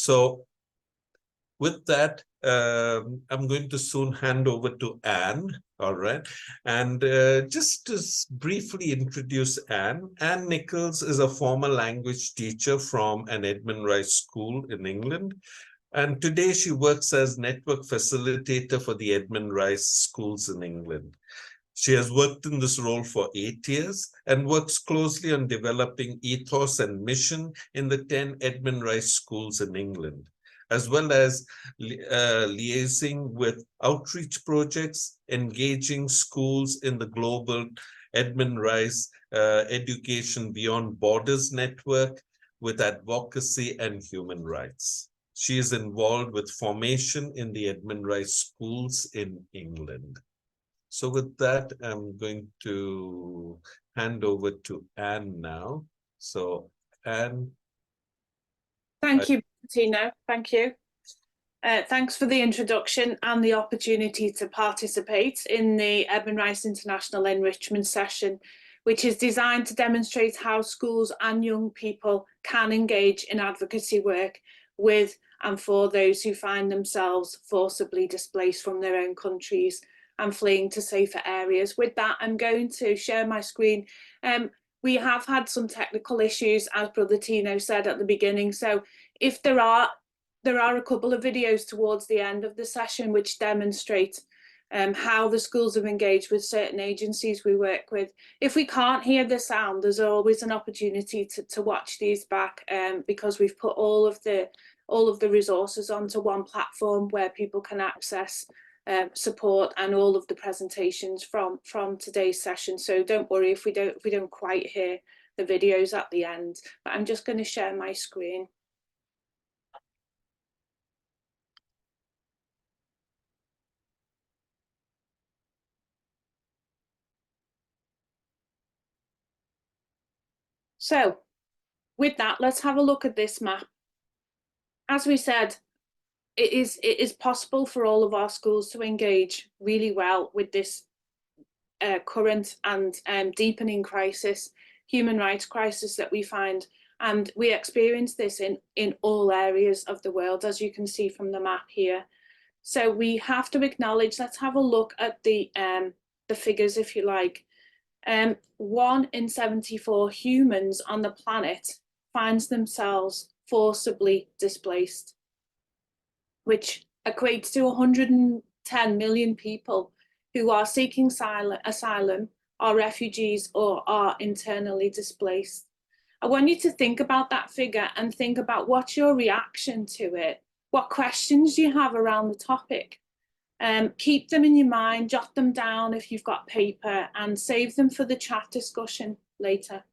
So with that, I'm going to soon hand over to Anne, all right? And just to briefly introduce Anne, Anne Nichols is a former language teacher from an Edmund Rice school in England. And today she works as network facilitator for the Edmund Rice schools in England. She has worked in this role for 8 years and works closely on developing ethos and mission in the 10 Edmund Rice schools in England, as well as liaising with outreach projects, engaging schools in the global Edmund Rice Education Beyond Borders network with advocacy and human rights. She is involved with formation in the Edmund Rice schools in England. So with that, I'm going to hand over to Anne now. So Anne. Thank you, Tino. Thank you. Thanks for the introduction and the opportunity to participate in the Edmund Rice International Enrichment Session, which is designed to demonstrate how schools and young people can engage in advocacy work with and for those who find themselves forcibly displaced from their own countries and fleeing to safer areas. With that, I'm going to share my screen. We have had some technical issues, as Brother Tino said at the beginning. So if there are a couple of videos towards the end of the session which demonstrate how the schools have engaged with certain agencies we work with. If we can't hear the sound, there's always an opportunity to watch these back because we've put all of the resources onto one platform where people can access support and all of the presentations from today's session. So don't worry if we don't quite hear the videos at the end, but I'm just going to share my screen. So with that, let's have a look at this map. As we said, it is possible for all of our schools to engage really well with this current and deepening crisis, human rights crisis that we find. And we experience this in all areas of the world, as you can see from the map here. So we have to acknowledge, let's have a look at the figures, if you like. 1 in 74 humans on the planet finds themselves forcibly displaced, which equates to 110 million people who are seeking asylum, are refugees, or are internally displaced. I want you to think about that figure and think about what's your reaction to it. What questions do you have around the topic? Keep them in your mind, jot them down if you've got paper, and save them for the chat discussion later.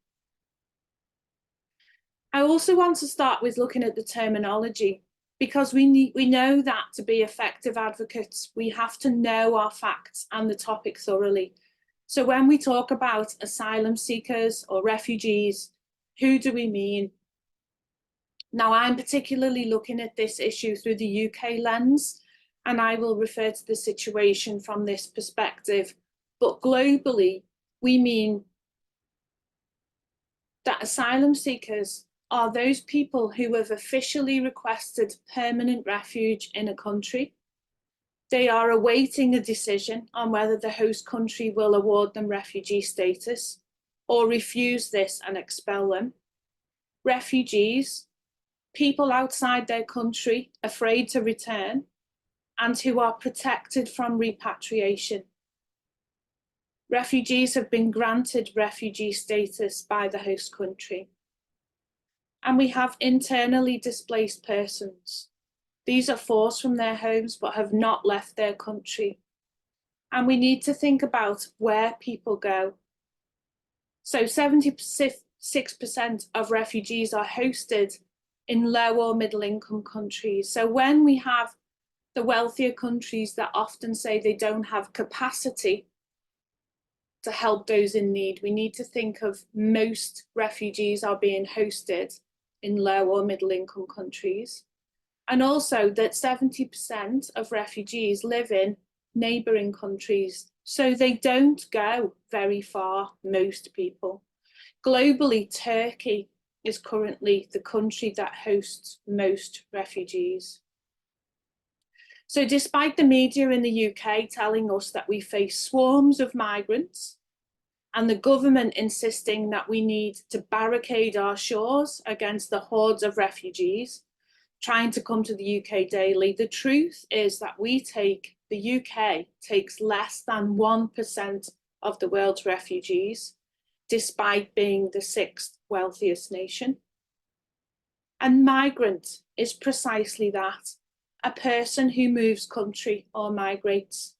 I also want to start with looking at the terminology, because we know that to be effective advocates, we have to know our facts and the topic thoroughly. So when we talk about asylum seekers or refugees, who do we mean? Now, I'm particularly looking at this issue through the UK lens, and I will refer to the situation from this perspective. But globally, we mean that asylum seekers are those people who have officially requested permanent refuge in a country. They are awaiting a decision on whether the host country will award them refugee status or refuse this and expel them. Refugees, people outside their country afraid to return and who are protected from repatriation. Refugees have been granted refugee status by the host country. And we have internally displaced persons. These are forced from their homes but have not left their country. And we need to think about where people go. So 76% of refugees are hosted in low or middle income countries. So when we have the wealthier countries that often say they don't have capacity to help those in need, we need to think of most refugees are being hosted in low or middle income countries. And also that 70% of refugees live in neighbouring countries. So they don't go very far, most people. Globally, Turkey is currently the country that hosts most refugees. So despite the media in the UK telling us that we face swarms of migrants and the government insisting that we need to barricade our shores against the hordes of refugees trying to come to the UK daily, the truth is that the UK takes less than 1% of the world's refugees, despite being the 6th wealthiest nation. And migrant is precisely that, a person who moves country or migrates.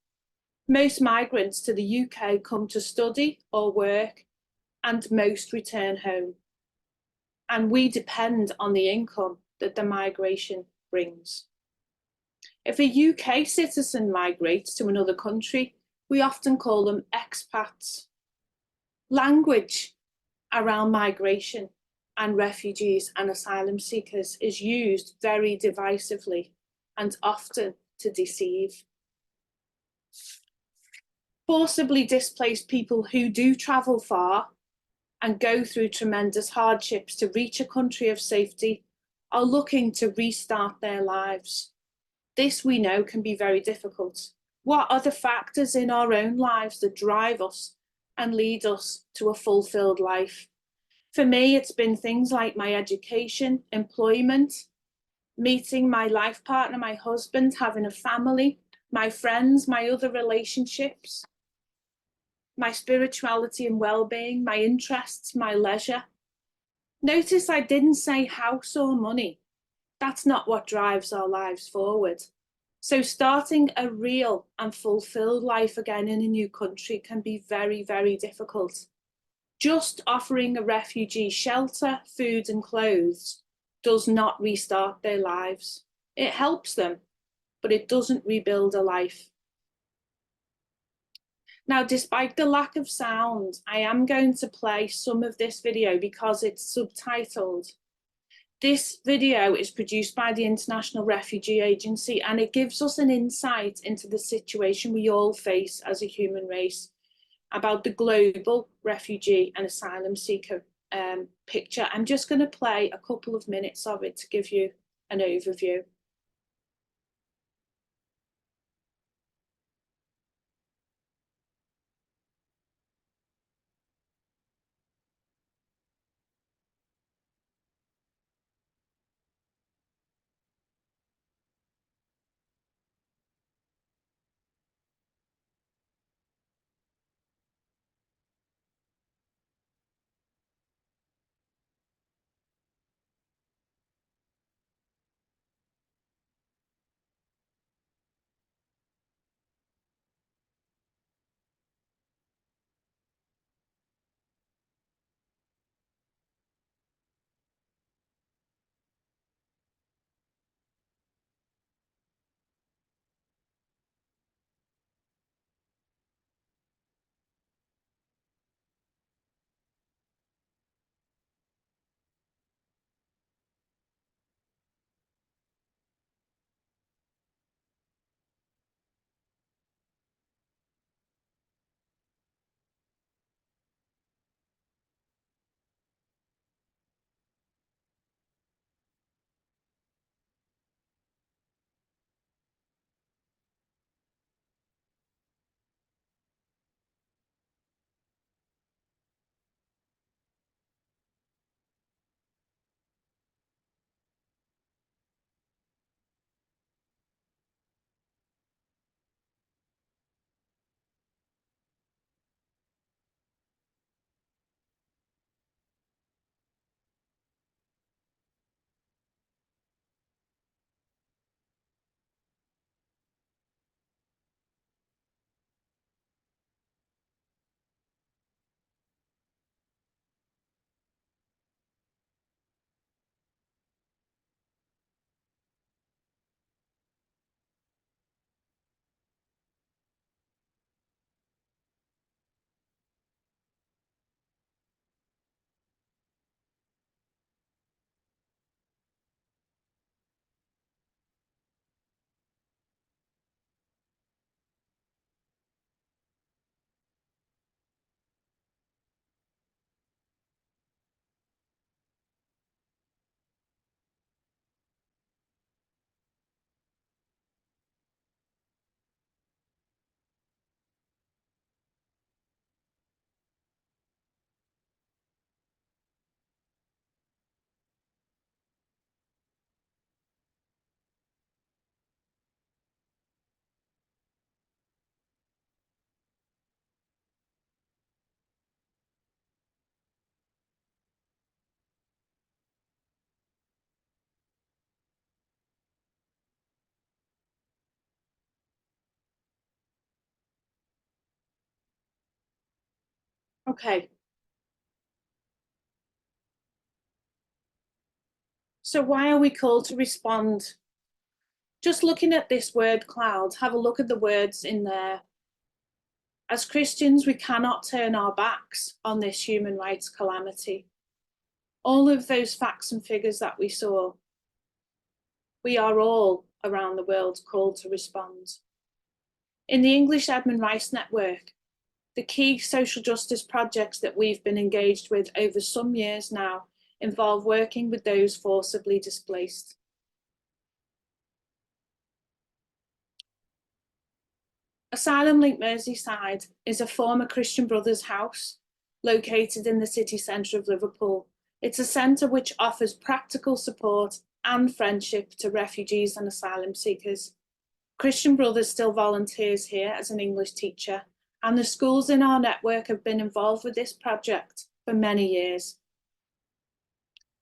Most migrants to the UK come to study or work, and most return home. And we depend on the income that the migration brings. If a UK citizen migrates to another country, we often call them expats. Language around migration and refugees and asylum seekers is used very divisively and often to deceive. Forcibly displaced people who do travel far and go through tremendous hardships to reach a country of safety are looking to restart their lives. This we know can be very difficult. What are the factors in our own lives that drive us and lead us to a fulfilled life? For me, it's been things like my education, employment, meeting my life partner, my husband, having a family, my friends, my other relationships, my spirituality and well-being, my interests, my leisure. Notice I didn't say house or money. That's not what drives our lives forward. So starting a real and fulfilled life again in a new country can be very, very difficult. Just offering a refugee shelter, food and clothes does not restart their lives. It helps them, but it doesn't rebuild a life. Now, despite the lack of sound, I am going to play some of this video because it's subtitled. This video is produced by the International Refugee Agency, and it gives us an insight into the situation we all face as a human race about the global refugee and asylum seeker picture. I'm just going to play a couple of minutes of it to give you an overview. Okay. So why are we called to respond? Just looking at this word cloud, have a look at the words in there. As Christians, we cannot turn our backs on this human rights calamity. All of those facts and figures that we saw, we are all around the world called to respond. In the English Edmund Rice Network, the key social justice projects that we've been engaged with over some years now involve working with those forcibly displaced. Asylum Link Merseyside is a former Christian Brothers house located in the city centre of Liverpool. It's a centre which offers practical support and friendship to refugees and asylum seekers. Christian Brothers still volunteers here as an English teacher, and the schools in our network have been involved with this project for many years.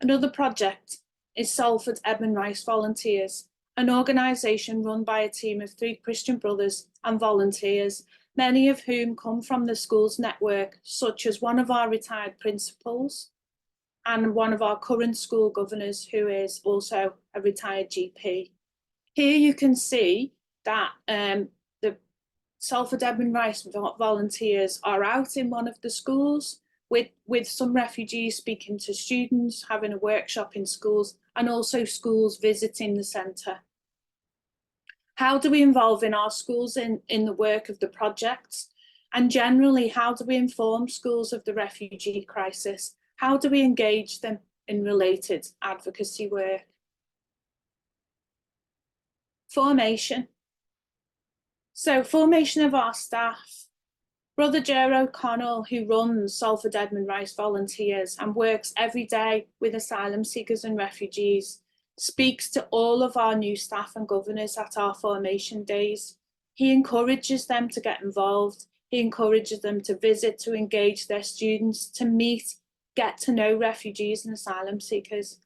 Another project is Salford Edmund Rice Volunteers, an organisation run by a team of 3 Christian brothers and volunteers, many of whom come from the schools network, such as one of our retired principals and one of our current school governors, who is also a retired GP. Here you can see that the Salford Edmund Rice volunteers are out in one of the schools with some refugees, speaking to students, having a workshop in schools, and also schools visiting the centre. How do we involve in our schools in the work of the projects? And generally, how do we inform schools of the refugee crisis? How do we engage them in related advocacy work? Formation. So formation of our staff. Brother Joe O'Connell, who runs Salford Edmund Rice Volunteers and works every day with asylum seekers and refugees, speaks to all of our new staff and governors at our formation days. He encourages them to get involved. He encourages them to visit, to engage their students, to meet, get to know refugees and asylum seekers.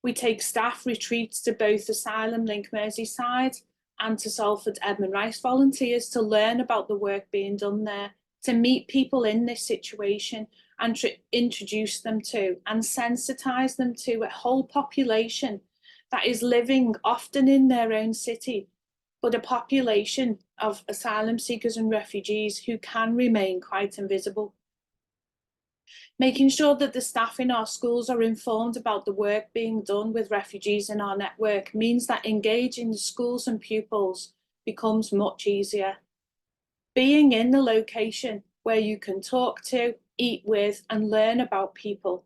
We take staff retreats to both Asylum Link Merseyside and to Salford Edmund Rice Volunteers to learn about the work being done there, to meet people in this situation and to introduce them to and sensitise them to a whole population that is living often in their own city, but a population of asylum seekers and refugees who can remain quite invisible. Making sure that the staff in our schools are informed about the work being done with refugees in our network means that engaging the schools and pupils becomes much easier. Being in the location where you can talk to, eat with, and learn about people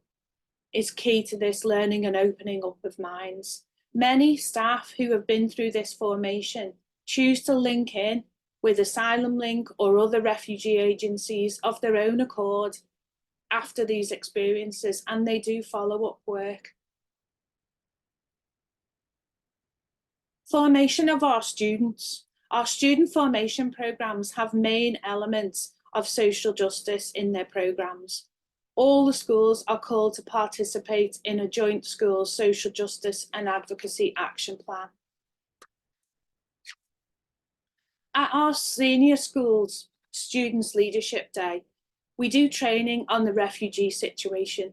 is key to this learning and opening up of minds. Many staff who have been through this formation choose to link in with Asylum Link or other refugee agencies of their own accord after these experiences, and they do follow-up work. Formation of our students. Our student formation programmes have main elements of social justice in their programmes. All the schools are called to participate in a joint school social justice and advocacy action plan. At our senior schools Students' Leadership Day, we do training on the refugee situation,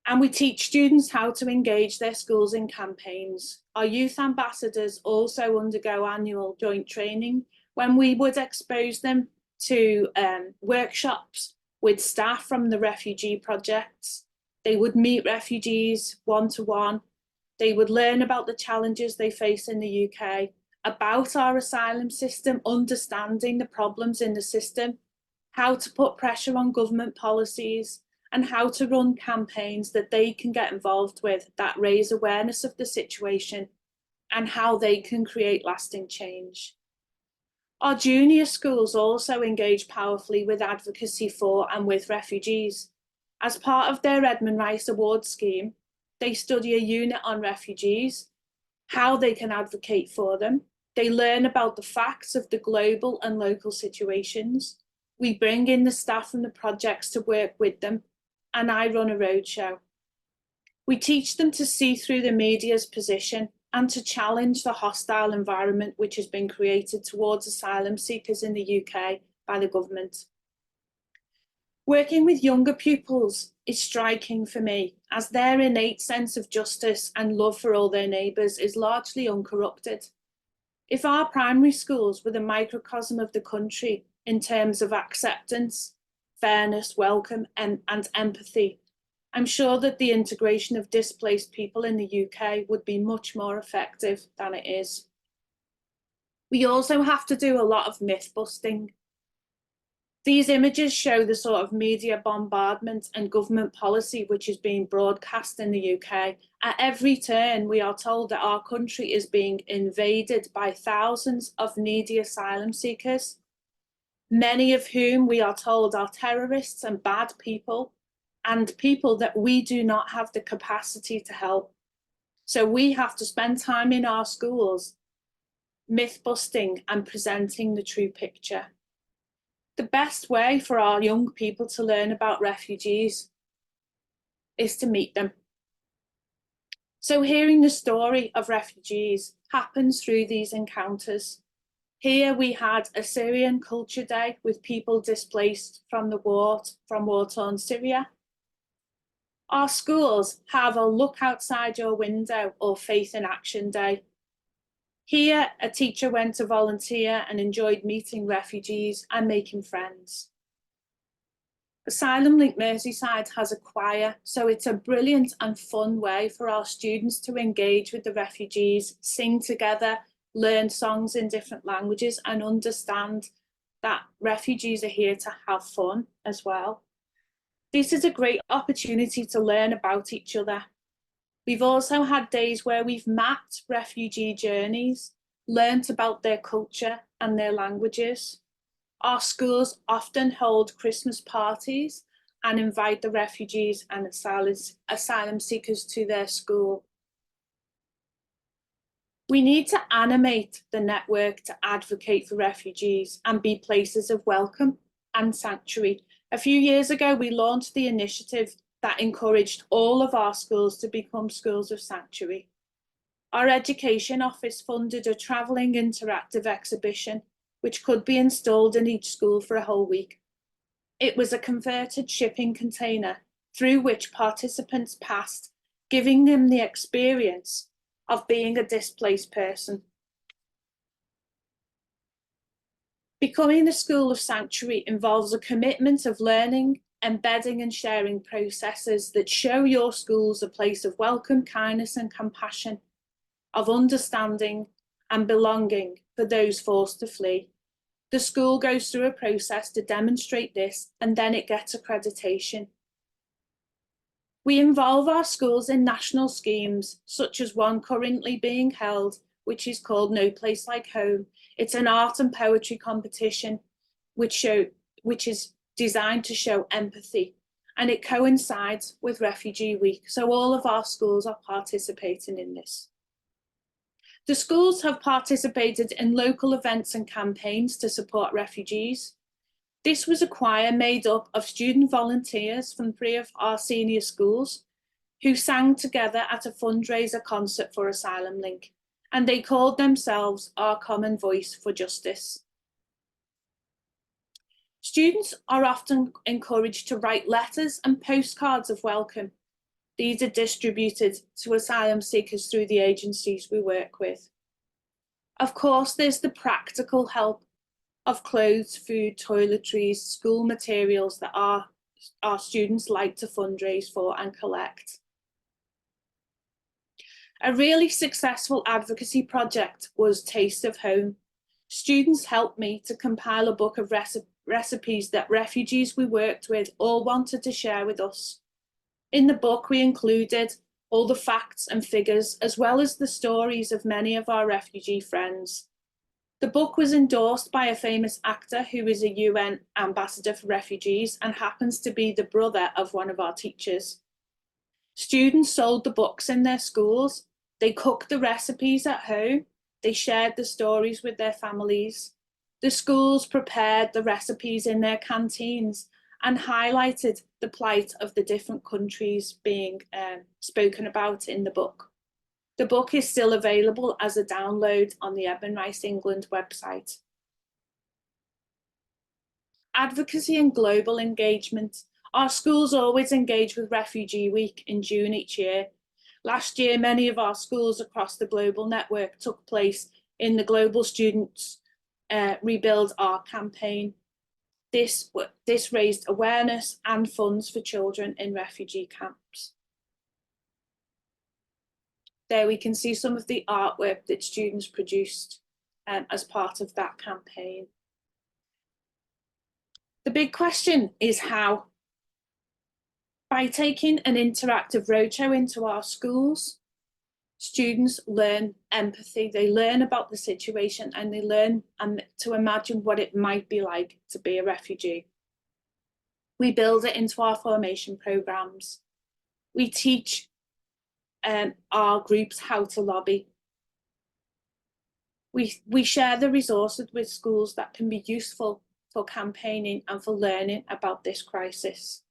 and we teach students how to engage their schools in campaigns. Our youth ambassadors also undergo annual joint training when we would expose them to workshops with staff from the refugee projects. They would meet refugees one-to-one. They would learn about the challenges they face in the UK, about our asylum system, understanding the problems in the system, how to put pressure on government policies, and how to run campaigns that they can get involved with that raise awareness of the situation and how they can create lasting change. Our junior schools also engage powerfully with advocacy for and with refugees. As part of their Edmund Rice Award scheme, they study a unit on refugees, how they can advocate for them. They learn about the facts of the global and local situations. We bring in the staff from the projects to work with them, and I run a roadshow. We teach them to see through the media's position and to challenge the hostile environment which has been created towards asylum seekers in the UK by the government. Working with younger pupils is striking for me, as their innate sense of justice and love for all their neighbours is largely uncorrupted. If our primary schools were the microcosm of the country in terms of acceptance, fairness, welcome, and empathy, I'm sure that the integration of displaced people in the UK would be much more effective than it is. We also have to do a lot of myth busting. These images show the sort of media bombardment and government policy which is being broadcast in the UK. At every turn, we are told that our country is being invaded by thousands of needy asylum seekers, many of whom we are told are terrorists and bad people, and people that we do not have the capacity to help. So we have to spend time in our schools myth busting and presenting the true picture. The best way for our young people to learn about refugees is to meet them. So hearing the story of refugees happens through these encounters. Here we had a Syrian Culture Day with people displaced from war-torn Syria. Our schools have a Look Outside Your Window or Faith in Action Day. Here, a teacher went to volunteer and enjoyed meeting refugees and making friends. Asylum Link Merseyside has a choir, so it's a brilliant and fun way for our students to engage with the refugees, sing together, learn songs in different languages, and understand that refugees are here to have fun as well. This is a great opportunity to learn about each other. We've also had days where we've mapped refugee journeys, learnt about their culture and their languages. Our schools often hold Christmas parties and invite the refugees and asylum seekers to their school. We need to animate the network to advocate for refugees and be places of welcome and sanctuary. A few years ago, we launched the initiative that encouraged all of our schools to become schools of sanctuary. Our education office funded a travelling interactive exhibition which could be installed in each school for a whole week. It was a converted shipping container through which participants passed, giving them the experience of being a displaced person. Becoming a school of sanctuary involves a commitment of learning, embedding and sharing processes that show your schools a place of welcome, kindness and compassion, of understanding and belonging for those forced to flee. The school goes through a process to demonstrate this, and then it gets accreditation. We involve our schools in national schemes, such as one currently being held, which is called No Place Like Home. It's an art and poetry competition which is designed to show empathy, and it coincides with Refugee Week. So all of our schools are participating in this. The schools have participated in local events and campaigns to support refugees. This was a choir made up of student volunteers from 3 of our senior schools who sang together at a fundraiser concert for Asylum Link, and they called themselves Our Common Voice for Justice. Students are often encouraged to write letters and postcards of welcome. These are distributed to asylum seekers through the agencies we work with. Of course, there's the practical help of clothes, food, toiletries, school materials that our students like to fundraise for and collect. A really successful advocacy project was Taste of Home. Students helped me to compile a book of recipes that refugees we worked with all wanted to share with us. In the book, we included all the facts and figures, as well as the stories of many of our refugee friends. The book was endorsed by a famous actor who is a UN ambassador for refugees and happens to be the brother of one of our teachers. Students sold the books in their schools. They cooked the recipes at home. They shared the stories with their families. The schools prepared the recipes in their canteens and highlighted the plight of the different countries being spoken about in the book. The book is still available as a download on the Eben Rice England website. Advocacy and global engagement. Our schools always engage with Refugee Week in June each year. Last year, many of our schools across the global network took place in the Global Students Rebuild Our campaign. This raised awareness and funds for children in refugee camps. There we can see some of the artwork that students produced as part of that campaign. The big question is how. By taking an interactive roadshow into our schools, students learn empathy, they learn about the situation, and they learn to imagine what it might be like to be a refugee. We build it into our formation programs. We teach our groups how to lobby. We share the resources with schools that can be useful for campaigning and for learning about this crisis.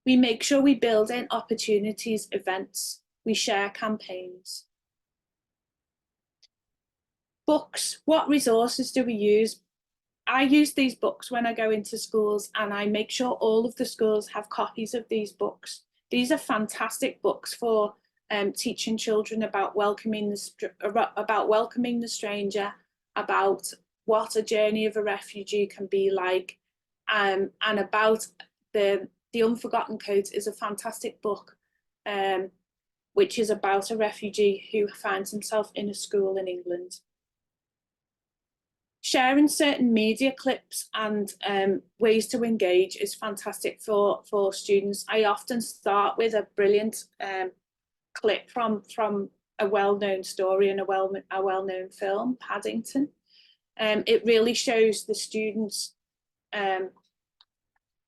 We make sure we build in opportunities, events. We share campaigns. Books, what resources do we use? I use these books when I go into schools, and I make sure all of the schools have copies of these books. These are fantastic books for teaching children about welcoming the stranger, about what a journey of a refugee can be like, and about the Unforgotten Codes is a fantastic book, which is about a refugee who finds himself in a school in England. Sharing certain media clips and ways to engage is fantastic for students. I often start with a brilliant clip from a well-known story and a well-known film, Paddington. It really shows the students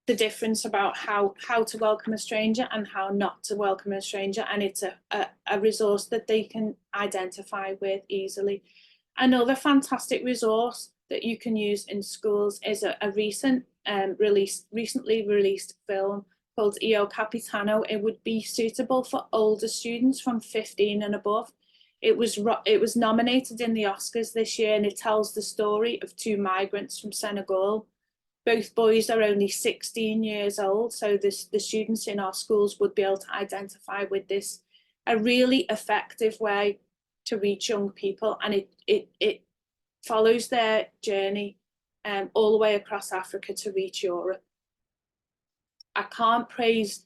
the difference about how to welcome a stranger and how not to welcome a stranger, and it's a resource that they can identify with easily. Another fantastic resource that you can use in schools is a recently released film called Io Capitano. It would be suitable for older students from 15 and above. It was nominated in the Oscars this year, and it tells the story of two migrants from Senegal. Both boys are only 16 years old, so the students in our schools would be able to identify with this. A really effective way to reach young people, and it follows their journey all the way across Africa to reach Europe. I can't praise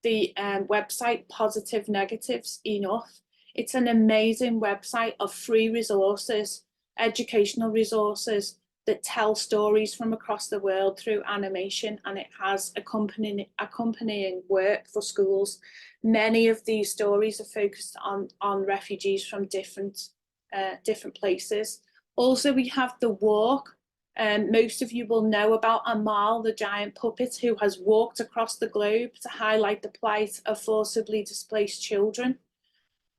the website Positive Negatives enough. It's an amazing website of free resources, educational resources that tell stories from across the world through animation, and it has accompanying work for schools. Many of these stories are focused on refugees from different places. Also, we have The Walk. Most of you will know about Amal, the giant puppet who has walked across the globe to highlight the plight of forcibly displaced children.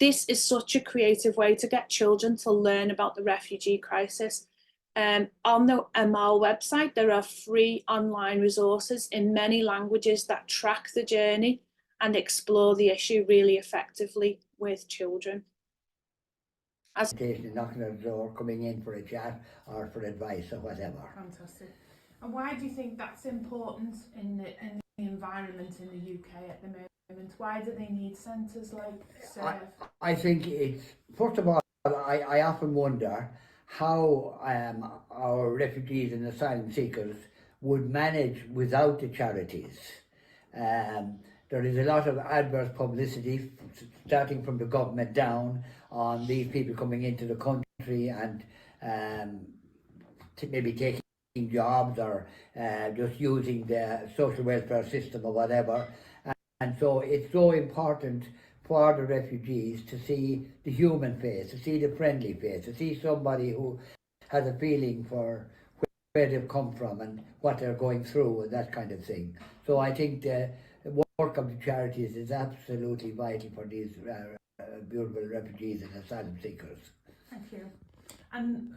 This is such a creative way to get children to learn about the refugee crisis. On the Amal website, there are free online resources in many languages that track the journey and explore the issue really effectively with children. Knocking at the door, coming in for a chat or for advice or whatever. Fantastic. And why do you think that's important in the environment in the UK at the moment? Why do they need centres like SERV? I think it's, first of all, I often wonder how our refugees and asylum seekers would manage without the charities. There is a lot of adverse publicity starting from the government down on these people coming into the country and maybe taking jobs or just using the social welfare system or whatever. And so it's so important for the refugees to see the human face, to see the friendly face, to see somebody who has a feeling for where they've come from and what they're going through and that kind of thing. So I think the work of the charities is absolutely vital for these beautiful refugees and asylum seekers. Thank you. And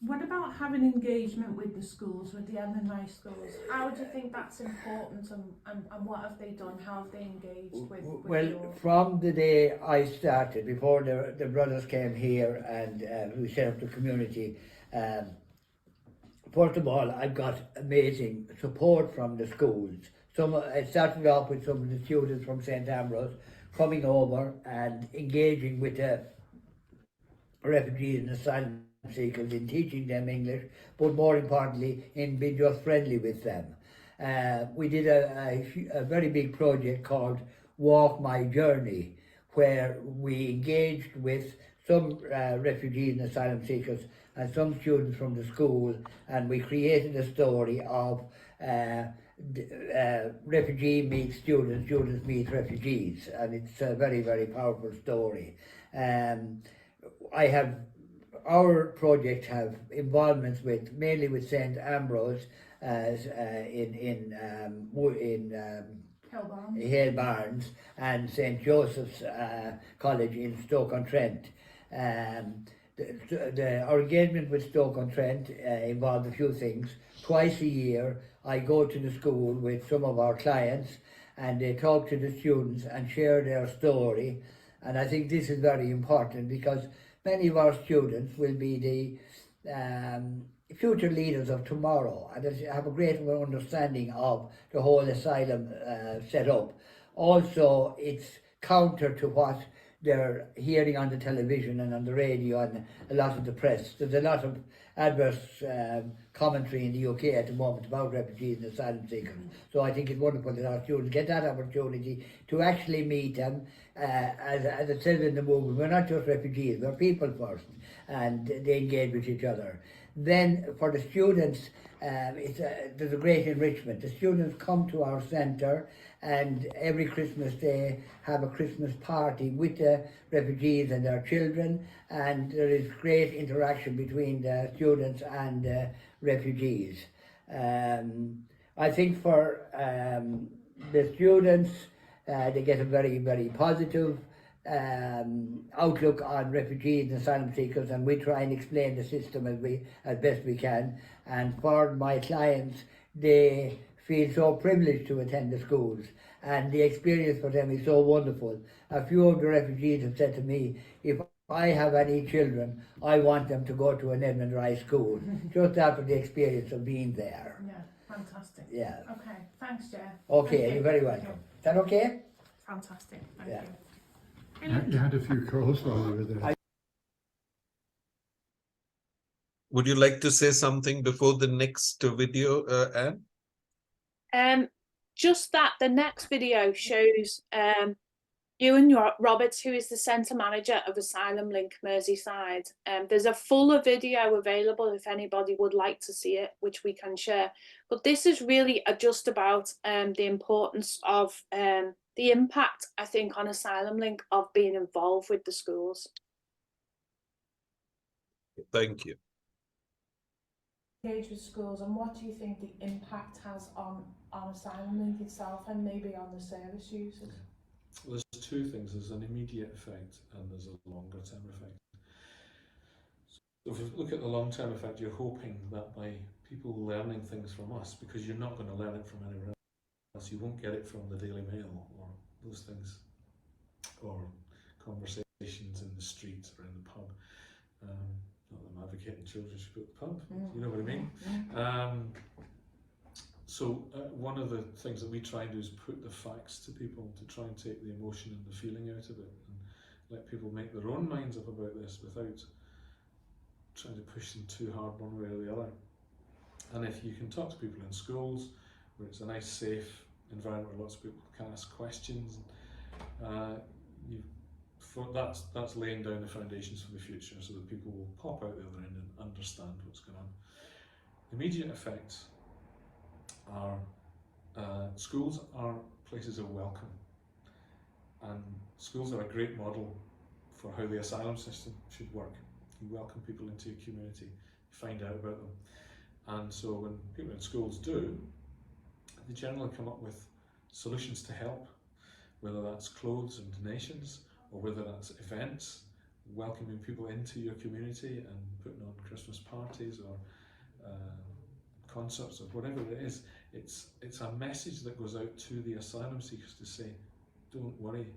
what about having engagement with the schools, with the Edmund Rice schools? How do you think that's important, and what have they done? How have they engaged with Well, from the day I started, before the brothers came here and we set up the community first of all, I've got amazing support from the schools. I started off with some of the students from St. Ambrose coming over and engaging with the refugees and asylum seekers in teaching them English, but more importantly, in being just friendly with them. We did a very big project called Walk My Journey, where we engaged with some refugees and asylum seekers and some students from the school, and we created a story of refugee meets students, students meet refugees, and it's a very, very powerful story. Our project have involvements with mainly with St. Ambrose in Hale Barnes and St. Joseph's College in Stoke-on-Trent. Our engagement with Stoke-on-Trent involved a few things. Twice a year I go to the school with some of our clients and they talk to the students and share their story, and I think this is very important because many of our students will be the future leaders of tomorrow and they have a greater understanding of the whole asylum setup. Also, it's counter to what they're hearing on the television and on the radio and a lot of the press. There's a lot of adverse commentary in the UK at the moment about refugees and asylum seekers. So I think it's wonderful that our students get that opportunity to actually meet them. As it says in the movement, we're not just refugees, we're people first, and they engage with each other. Then for the students, there's a great enrichment. The students come to our centre and every Christmas Day have a Christmas party with the refugees and their children, and there is great interaction between the students and the refugees. I think for the students, they get a very, very positive outlook on refugees and asylum seekers, and we try and explain the system as best we can. And for my clients, they feel so privileged to attend the schools, and the experience for them is so wonderful. A few of the refugees have said to me, if I have any children, I want them to go to an Edmund Rice school, just after the experience of being there. Yeah, fantastic. Yeah. Okay, thanks, Jeff. Okay, you're very welcome. Is that okay? Fantastic, thank Yeah. you. You had a few calls while you were there. Would you like to say something before the next video, Anne? Just that the next video shows Ewan Roberts, who is the centre manager of Asylum Link Merseyside. There's a fuller video available if anybody would like to see it, which we can share. But this is really just about the importance of the impact, I think, on Asylum Link of being involved with the schools. Thank you. Engage with schools, and what do you think the impact has on Asylum Link itself and maybe on the service users? Well, there's two things. There's an immediate effect and there's a longer term effect. So if you look at the long term effect, you're hoping that by people learning things from us, because you're not going to learn it from anywhere else, you won't get it from the Daily Mail or those things, or conversations in the street or in the pub. Not that I'm advocating children should go to the pub, you know what I mean? So one of the things that we try and do is put the facts to people, to try and take the emotion and the feeling out of it and let people make their own minds up about this without trying to push them too hard one way or the other. And if you can talk to people in schools, where it's a nice safe environment where lots of people can ask questions, that's laying down the foundations for the future so that people will pop out the other end and understand what's going on. Immediate effects are schools are places of welcome, and schools are a great model for how the asylum system should work. You welcome people into your community, find out about them, and so when people in schools do, they generally come up with solutions to help, whether that's clothes and donations, or whether that's events, welcoming people into your community and putting on Christmas parties or concerts or whatever it is. It's a message that goes out to the asylum seekers to say, don't worry,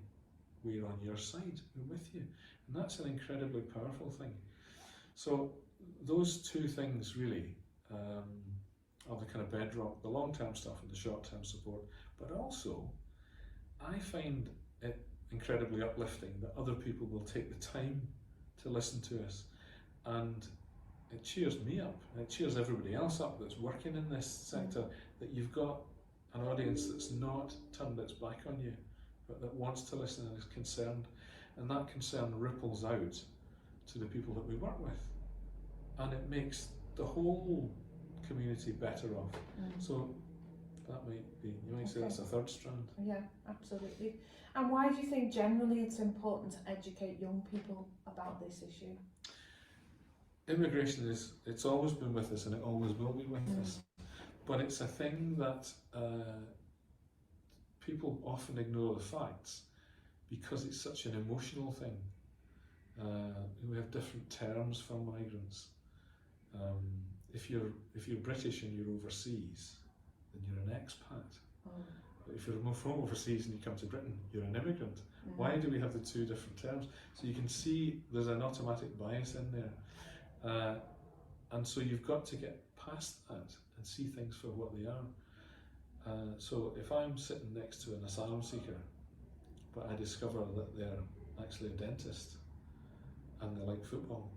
we're on your side, we're with you. And that's an incredibly powerful thing. So those two things really are the kind of bedrock, the long-term stuff and the short-term support. But also, I find it incredibly uplifting that other people will take the time to listen to us, and it cheers me up, and it cheers everybody else up that's working in this sector, that you've got an audience that's not turned its back on you, but that wants to listen and is concerned, and that concern ripples out to the people that we work with, and it makes the whole community better off. So that might be, you might say that's a third strand. Yeah, absolutely. And why do you think generally it's important to educate young people about this issue? Immigration it's always been with us, and it always will be with us, but it's a thing that people often ignore the facts because it's such an emotional thing. We have different terms for migrants. If you're British and you're overseas, then you're an expat. But if you're from overseas and you come to Britain, you're an immigrant. Why do we have the two different terms? So you can see there's an automatic bias in there. And so you've got to get past that and see things for what they are. So if I'm sitting next to an asylum seeker, but I discover that they're actually a dentist, and they like football,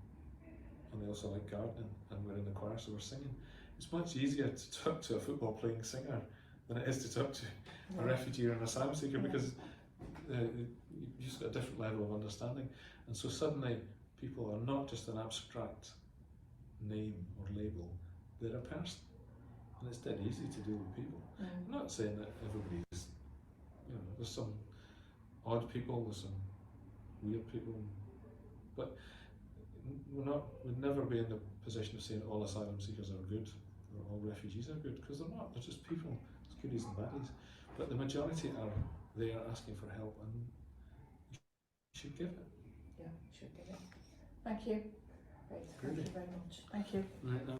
and they also like gardening, and we're in the choir, so we're singing, it's much easier to talk to a football playing singer than it is to talk to a refugee or an asylum seeker, because you've just got a different level of understanding. And so suddenly people are not just an abstract name or label, they're a person, and it's dead easy to deal with people. I'm not saying that everybody's, there's some odd people, there's some weird people, but we'd never be in the position of saying all asylum seekers are good or all refugees are good, because they're not. They're just people, it's goodies and baddies. But the majority are there asking for help, and you should give it. Yeah, you should give it. Thank you. Great, thank you very much. Thank you. Right now.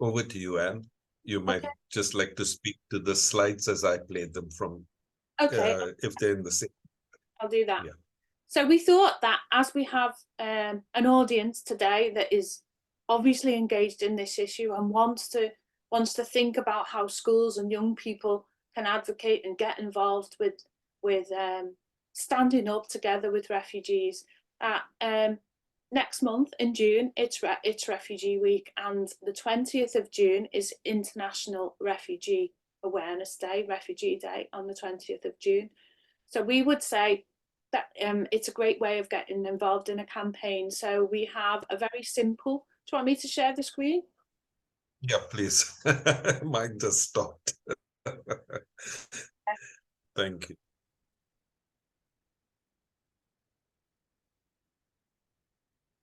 Over to you, Anne. You might just like to speak to the slides as I play them from, if they're in the same. I'll do that. Yeah. So we thought that as we have an audience today that is obviously engaged in this issue and wants to think about how schools and young people can advocate and get involved with standing up together with refugees, next month in June, it's Refugee Week, and the 20th of June is International Refugee Awareness Day, Refugee Day on the 20th of June. So we would say that it's a great way of getting involved in a campaign. So we have a very simple, do you want me to share the screen? Yeah, please. Mine just stopped. Thank you.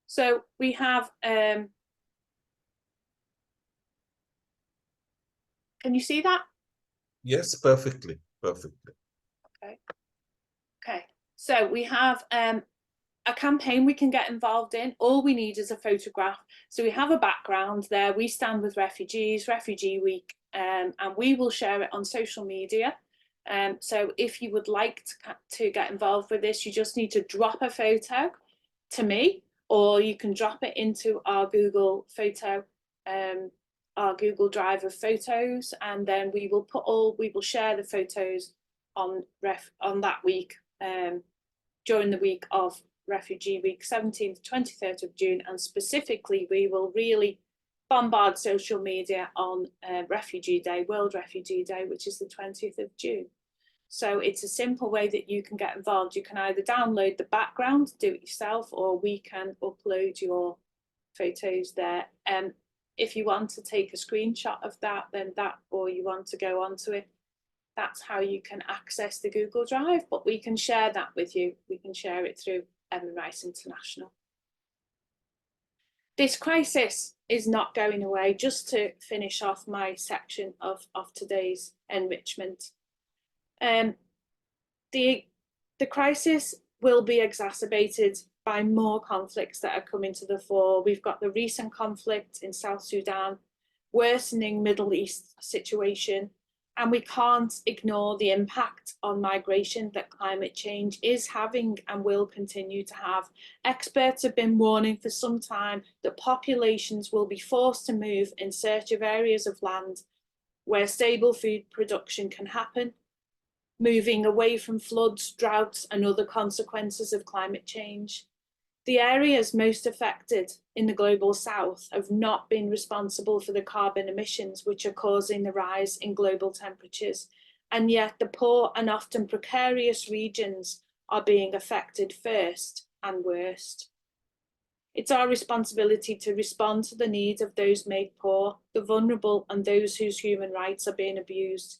So we have, can you see that? Yes, perfectly. Okay. So we have a campaign we can get involved in. All we need is a photograph. So we have a background there. We stand with refugees, Refugee Week, and we will share it on social media. So if you would like to get involved with this, you just need to drop a photo to me, or you can drop it into our Google photo, our Google Drive of photos, and then we will share the photos on that week, during the week of Refugee Week, 17th to 23rd of June, and specifically we will really bombard social media on Refugee Day, World Refugee Day, which is the 20th of June. So it's a simple way that you can get involved. You can either download the background, do it yourself, or we can upload your photos there. If you want to take a screenshot of that, then or you want to go onto it, that's how you can access the Google Drive, but we can share that with you. We can share it through Evan Rice International. This crisis is not going away. Just to finish off my section of today's enrichment. The crisis will be exacerbated by more conflicts that are coming to the fore. We've got the recent conflict in South Sudan, worsening Middle East situation, And we can't ignore the impact on migration that climate change is having and will continue to have. Experts have been warning for some time that populations will be forced to move in search of areas of land where stable food production can happen, moving away from floods, droughts, and other consequences of climate change. The areas most affected in the global south have not been responsible for the carbon emissions which are causing the rise in global temperatures, and yet the poor and often precarious regions are being affected first and worst. It's our responsibility to respond to the needs of those made poor, the vulnerable, and those whose human rights are being abused.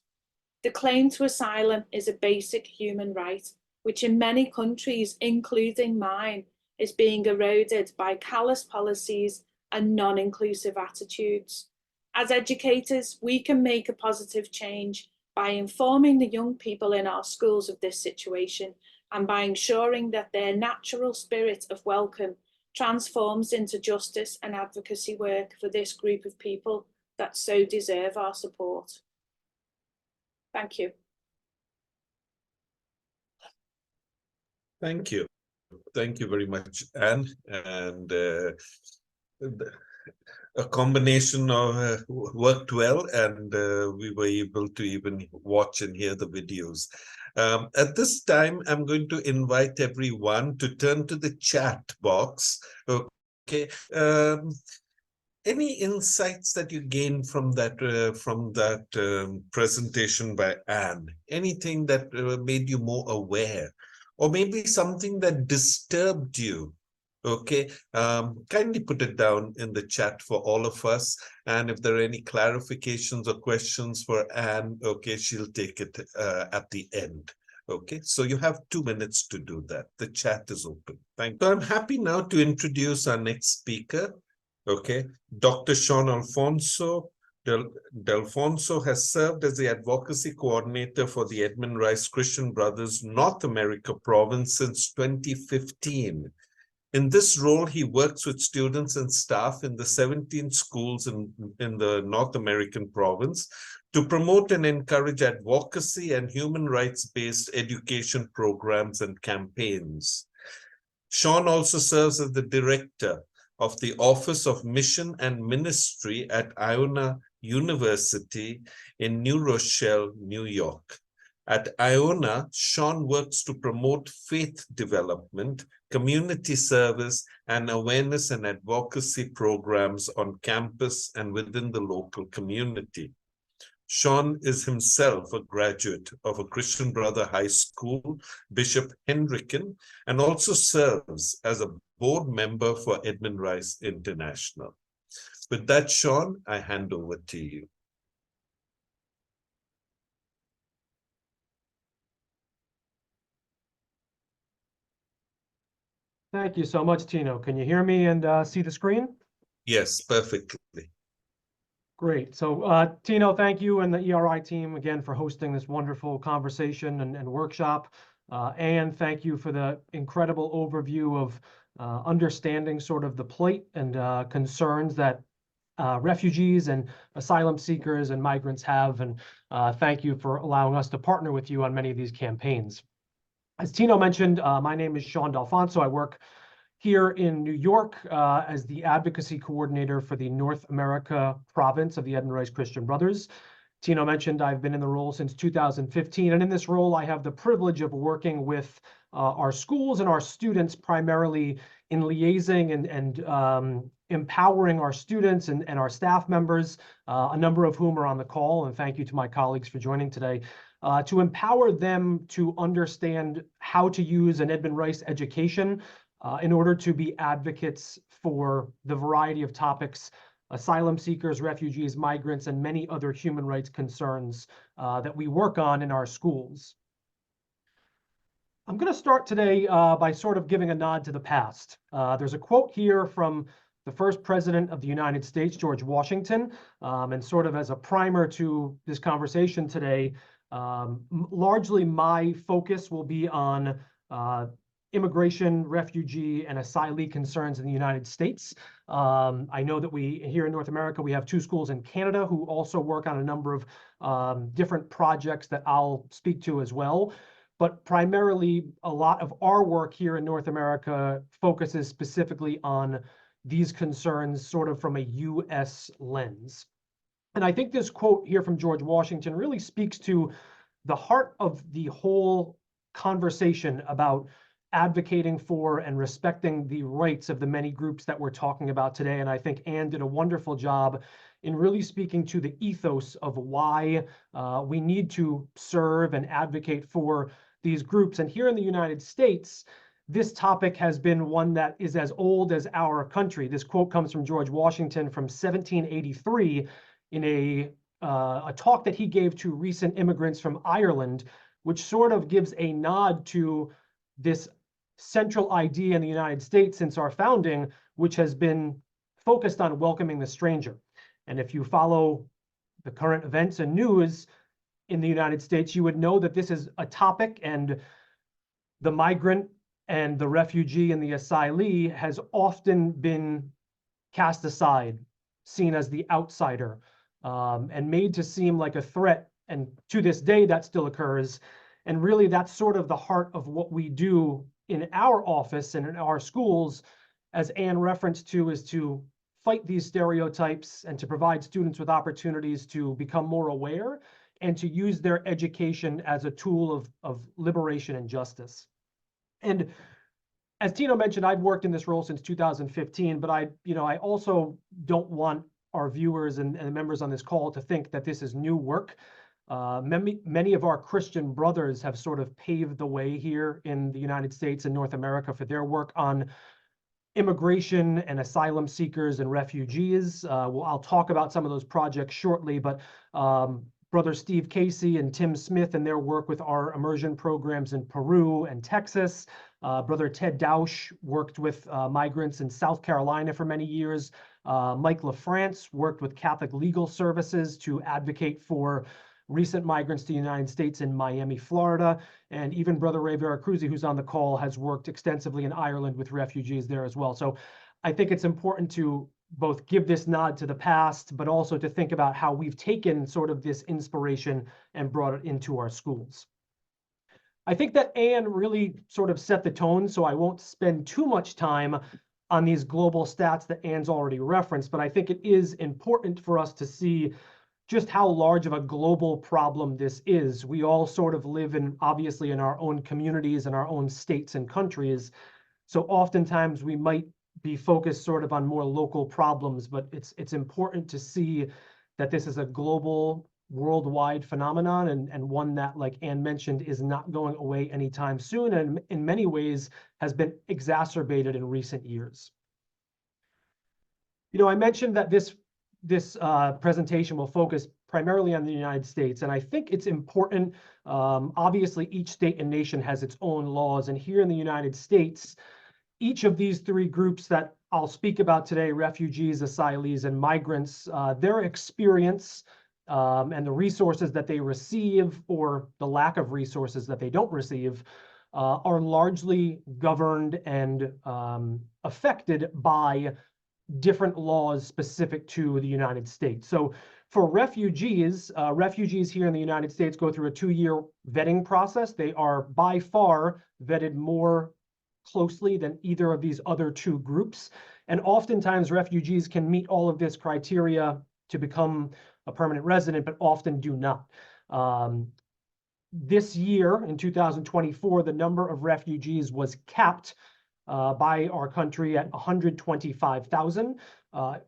The claim to asylum is a basic human right, which in many countries, including mine, is being eroded by callous policies and non-inclusive attitudes. As educators, we can make a positive change by informing the young people in our schools of this situation and by ensuring that their natural spirit of welcome transforms into justice and advocacy work for this group of people that so deserve our support. Thank you. Thank you. Thank you very much, Anne. And a combination of worked well, and we were able to even watch and hear the videos. At this time, I'm going to invite everyone to turn to the chat box. Okay. Any insights that you gained from that presentation by Anne? Anything that made you more aware? Or maybe something that disturbed you? Okay, kindly put it down in the chat for all of us. And if there are any clarifications or questions for Anne, okay, she'll take it at the end. Okay, so you have 2 minutes to do that. The chat is open. Thank you. So I'm happy now to introduce our next speaker. Okay, Dr. Sean Alfonso. Delfonso has served as the advocacy coordinator for the Edmund Rice Christian Brothers North America province since 2015. In this role, he works with students and staff in the 17 schools in the North American province to promote and encourage advocacy and human rights-based education programs and campaigns. Sean also serves as the director of the Office of Mission and Ministry at Iona University in New Rochelle, New York. At Iona, Sean works to promote faith development, community service, and awareness and advocacy programs on campus and within the local community. Sean is himself a graduate of a Christian Brother High School, Bishop Hendricken, and also serves as a board member for Edmund Rice International. With that, Sean, I hand over to you. Thank you so much, Tino. Can you hear me and see the screen? Yes, perfectly. Great. So Tino, thank you and the ERI team again for hosting this wonderful conversation and workshop. And thank you for the incredible overview of understanding sort of the plight and concerns that refugees and asylum seekers and migrants have. And thank you for allowing us to partner with you on many of these campaigns. As Tino mentioned, my name is Sean D'Alfonso. I work here in New York as the advocacy coordinator for the North America province of the Edmund Rice Christian Brothers. Tino mentioned I've been in the role since 2015, and in this role I have the privilege of working with our schools and our students primarily in liaising and empowering our students and our staff members, a number of whom are on the call, and thank you to my colleagues for joining today, to empower them to understand how to use an Edmund Rice education in order to be advocates for the variety of topics, asylum seekers, refugees, migrants, and many other human rights concerns that we work on in our schools. I'm going to start today by sort of giving a nod to the past. There's a quote here from the first president of the United States, George Washington, and sort of as a primer to this conversation today, largely my focus will be on immigration, refugee, and asylee concerns in the United States. I know that here in North America, we have 2 schools in Canada who also work on a number of different projects that I'll speak to as well. But primarily, a lot of our work here in North America focuses specifically on these concerns sort of from a U.S. lens. And I think this quote here from George Washington really speaks to the heart of the whole conversation about advocating for and respecting the rights of the many groups that we're talking about today. And I think Anne did a wonderful job in really speaking to the ethos of why we need to serve and advocate for these groups. And here in the United States, this topic has been one that is as old as our country. This quote comes from George Washington from 1783 in a talk that he gave to recent immigrants from Ireland, which sort of gives a nod to this central idea in the United States since our founding, which has been focused on welcoming the stranger. And if you follow the current events and news in the United States, you would know that this is a topic, and the migrant and the refugee and the asylee has often been cast aside, seen as the outsider, and made to seem like a threat. And to this day, that still occurs. And really, that's sort of the heart of what we do in our office and in our schools, as Anne referenced to, is to fight these stereotypes and to provide students with opportunities to become more aware and to use their education as a tool of liberation and justice. And as Tino mentioned, I've worked in this role since 2015, but I also don't want our viewers and members on this call to think that this is new work. Many of our Christian brothers have sort of paved the way here in the United States and North America for their work on immigration and asylum seekers and refugees. I'll talk about some of those projects shortly, but Brother Steve Casey and Tim Smith and their work with our immersion programs in Peru and Texas. Brother Ted Dausch worked with migrants in South Carolina for many years. Mike LaFrance worked with Catholic Legal Services to advocate for recent migrants to the United States in Miami, Florida. And even Brother Ray Veracruz, who's on the call, has worked extensively in Ireland with refugees there as well. So I think it's important to both give this nod to the past, but also to think about how we've taken sort of this inspiration and brought it into our schools. I think that Anne really sort of set the tone, so I won't spend too much time on these global stats that Anne's already referenced, but I think it is important for us to see just how large of a global problem this is. We all sort of live obviously in our own communities and our own states and countries. So oftentimes we might be focused sort of on more local problems, but it's important to see that this is a global, worldwide phenomenon, and one that, like Anne mentioned, is not going away anytime soon, and in many ways has been exacerbated in recent years. I mentioned that this presentation will focus primarily on the United States, and I think it's important. Obviously, each state and nation has its own laws, and here in the United States, each of these 3 groups that I'll speak about today, refugees, asylees, and migrants, their experience and the resources that they receive, or the lack of resources that they don't receive, are largely governed and affected by different laws specific to the United States. So for refugees, refugees here in the United States go through a 2-year vetting process. They are by far vetted more closely than either of these other 2 groups. And oftentimes refugees can meet all of this criteria to become a permanent resident, but often do not. This year, in 2024, the number of refugees was capped by our country at 125,000.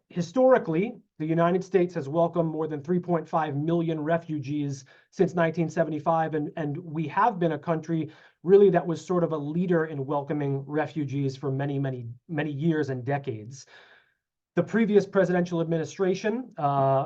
Historically, the United States has welcomed more than 3.5 million refugees since 1975, and we have been a country really that was sort of a leader in welcoming refugees for many, many, many years and decades. The previous presidential administration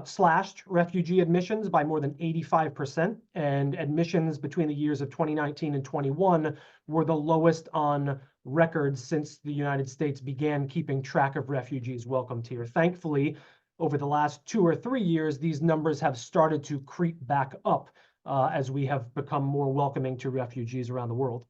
slashed refugee admissions by more than 85%, and admissions between the years of 2019 and 21 were the lowest on record since the United States began keeping track of refugees welcomed here. Thankfully, over the last 2 or 3 years, these numbers have started to creep back up as we have become more welcoming to refugees around the world.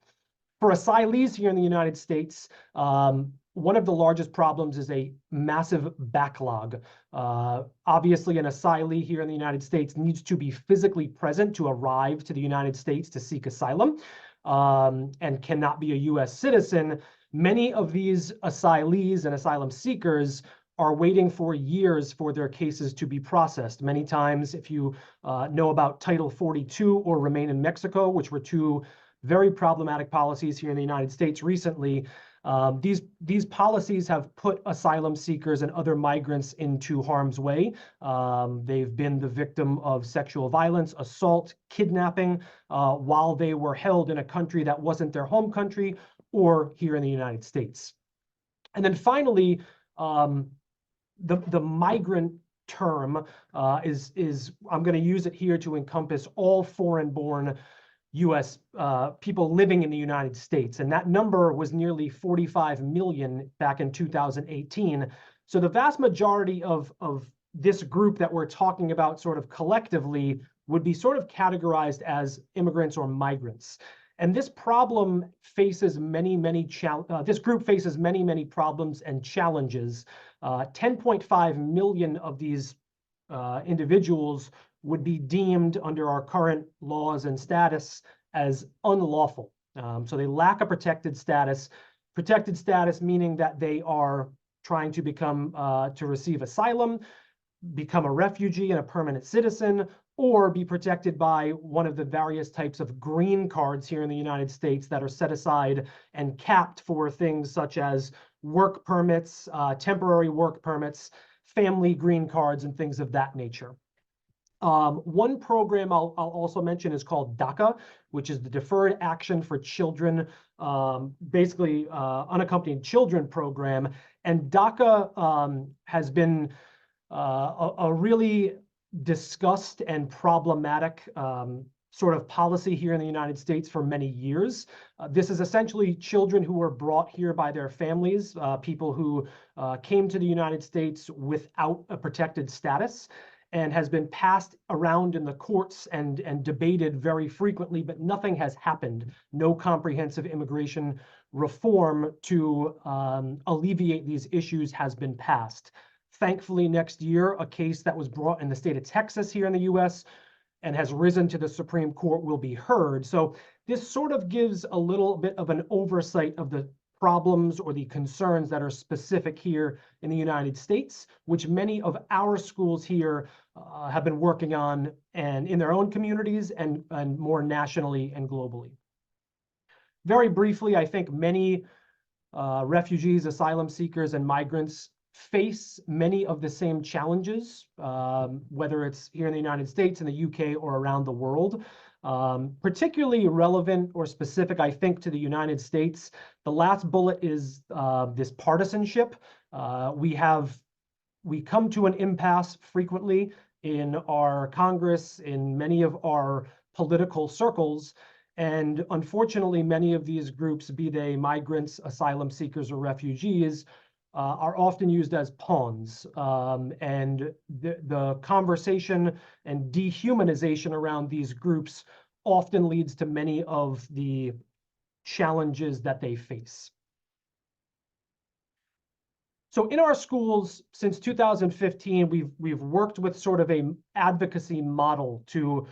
For asylees here in the United States, one of the largest problems is a massive backlog. Obviously, an asylee here in the United States needs to be physically present to arrive to the United States to seek asylum, and cannot be a U.S. citizen. Many of these asylees and asylum seekers are waiting for years for their cases to be processed. Many times, if you know about Title 42 or Remain in Mexico, which were two very problematic policies here in the United States recently, these policies have put asylum seekers and other migrants into harm's way. They've been the victim of sexual violence, assault, kidnapping, while they were held in a country that wasn't their home country or here in the United States. And then finally, the migrant term is I'm going to use it here to encompass all foreign-born U.S. People living in the United States, and that number was nearly 45 million back in 2018. So the vast majority of this group that we're talking about sort of collectively would be sort of categorized as immigrants or migrants. And this problem faces this group faces many problems and challenges. 10.5 million of these individuals would be deemed under our current laws and status as unlawful. So they lack a protected status meaning that they are trying to to receive asylum, become a refugee and a permanent citizen, or be protected by one of the various types of green cards here in the United States that are set aside and capped for things such as work permits, temporary work permits, family green cards, and things of that nature. One program I'll also mention is called DACA, which is the Deferred Action for Children, basically unaccompanied children program. And DACA has been a really discussed and problematic sort of policy here in the United States for many years. This is essentially children who were brought here by their families, people who came to the United States without a protected status, and has been passed around in the courts and debated very frequently, but nothing has happened. No comprehensive immigration reform to alleviate these issues has been passed. Thankfully, next year, a case that was brought in the state of Texas here in the US and has risen to the Supreme Court will be heard. So this sort of gives a little bit of an oversight of the problems or the concerns that are specific here in the United States, which many of our schools here have been working on and in their own communities and more nationally and globally. Very briefly, I think many refugees, asylum seekers, and migrants face many of the same challenges, whether it's here in the United States, in the UK, or around the world. Particularly relevant or specific, I think, to the United States. The last bullet is this partisanship. We come to an impasse frequently in our Congress, in many of our political circles, and unfortunately, many of these groups, be they migrants, asylum seekers, or refugees, are often used as pawns. And the conversation and dehumanization around these groups often leads to many of the challenges that they face. So in our schools, since 2015, we've worked with sort of an advocacy model to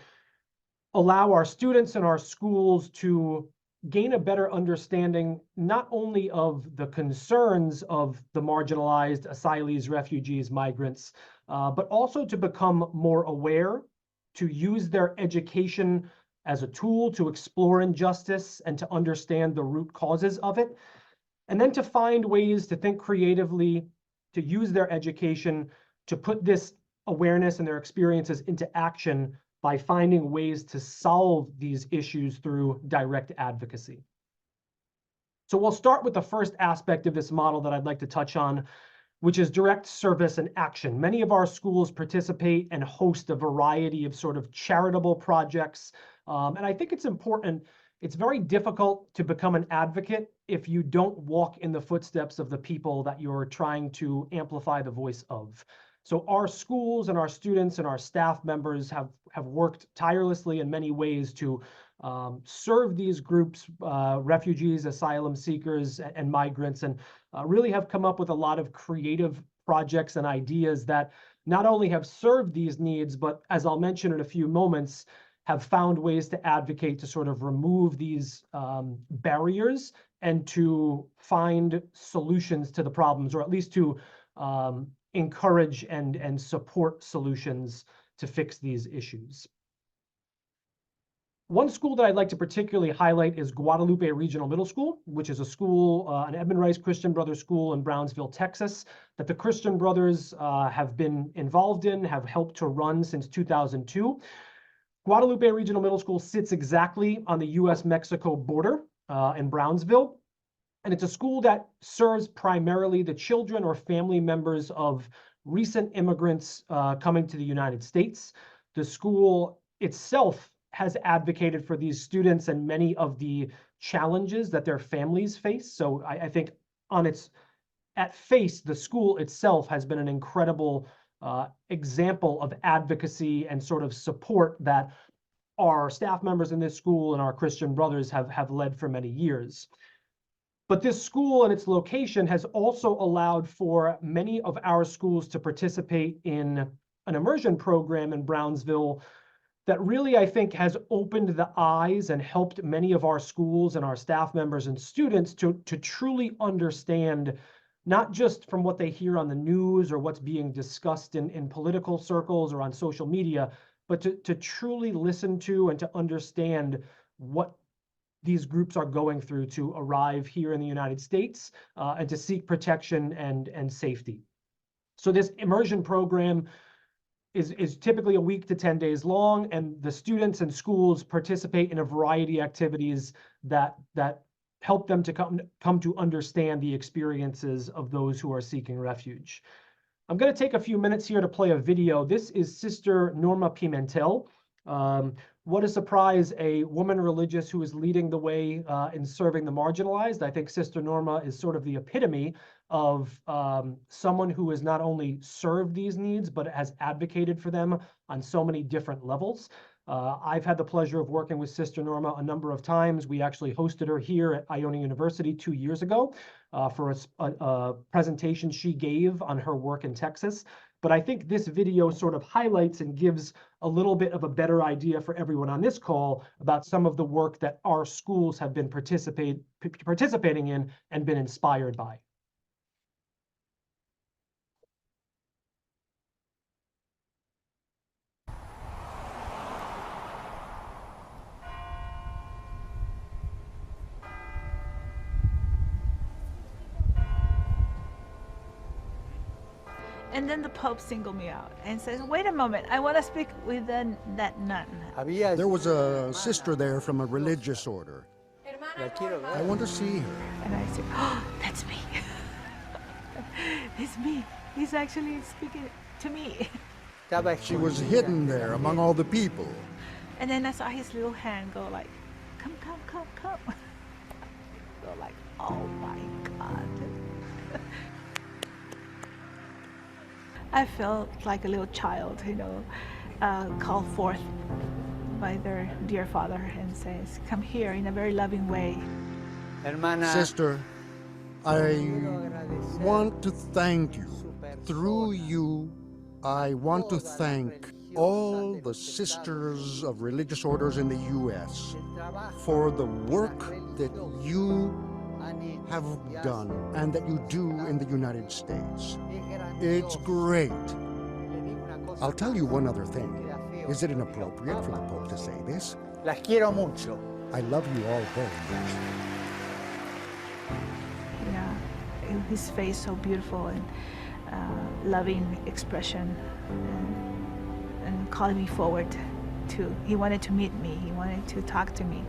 allow our students and our schools to gain a better understanding not only of the concerns of the marginalized asylees, refugees, migrants, but also to become more aware, to use their education as a tool to explore injustice and to understand the root causes of it, and then to find ways to think creatively, to use their education to put this awareness and their experiences into action by finding ways to solve these issues through direct advocacy. So we'll start with the first aspect of this model that I'd like to touch on, which is direct service and action. Many of our schools participate and host a variety of sort of charitable projects. And I think it's important. It's very difficult to become an advocate if you don't walk in the footsteps of the people that you're trying to amplify the voice of. So our schools and our students and our staff members have worked tirelessly in many ways to serve these groups, refugees, asylum seekers, and migrants, and really have come up with a lot of creative projects and ideas that not only have served these needs, but as I'll mention in a few moments, have found ways to advocate to sort of remove these barriers and to find solutions to the problems, or at least to encourage and support solutions to fix these issues. One school that I'd like to particularly highlight is Guadalupe Regional Middle School, which is a school, an Edmund Rice Christian Brothers school in Brownsville, Texas, that the Christian Brothers have been involved in, have helped to run since 2002. Guadalupe Regional Middle School sits exactly on the US-Mexico border in Brownsville. And it's a school that serves primarily the children or family members of recent immigrants coming to the United States. The school itself has advocated for these students and many of the challenges that their families face. So I think at face, the school itself has been an incredible example of advocacy and sort of support that our staff members in this school and our Christian Brothers have led for many years. But this school and its location has also allowed for many of our schools to participate in an immersion program in Brownsville that really, I think, has opened the eyes and helped many of our schools and our staff members and students to truly understand, not just from what they hear on the news or what's being discussed in political circles or on social media, but to truly listen to and to understand what these groups are going through to arrive here in the United States and to seek protection and safety. So this immersion program is typically a week to 10 days long, and the students and schools participate in a variety of activities that help them to come to understand the experiences of those who are seeking refuge. I'm going to take a few minutes here to play a video. This is Sister Norma Pimentel. What a surprise, a woman religious who is leading the way in serving the marginalized. I think Sister Norma is sort of the epitome of someone who has not only served these needs, but has advocated for them on so many different levels. I've had the pleasure of working with Sister Norma a number of times. We actually hosted her here at Iona University 2 years ago for a presentation she gave on her work in Texas. But I think this video sort of highlights and gives a little bit of a better idea for everyone on this call about some of the work that our schools have been participating in and been inspired by. And then the Pope singled me out and says, wait a moment, I want to speak with that nun. There was a sister there from a religious order. I want to see her. And I said, oh, that's me. It's me. He's actually speaking to me. She was hidden there among all the people. And then I saw his little hand go like, come, come, come, come. So like, oh my God. I felt like a little child, you know, called forth by their dear Father and says, come here in a very loving way. Sister, I want to thank you. Through you, I want to thank all the sisters of religious orders in the U.S. for the work that you have done and that you do in the United States. It's great. I'll tell you one other thing. Is it inappropriate for the Pope to say this? Las quiero mucho. I love you all very much. Yeah, his face so beautiful and loving expression and calling me forward to, he wanted to meet me, he wanted to talk to me.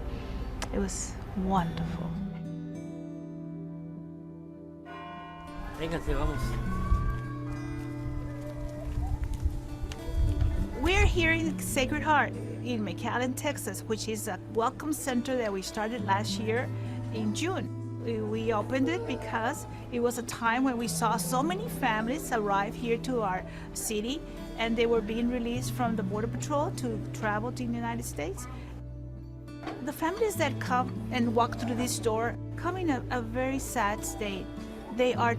It was wonderful. Vénganse, vamos. We're here in Sacred Heart in McAllen, Texas, which is a welcome center that we started last year in June. We opened it because it was a time when we saw so many families arrive here to our city and they were being released from the Border Patrol to travel to the United States. The families that come and walk through this door come in a very sad state. They are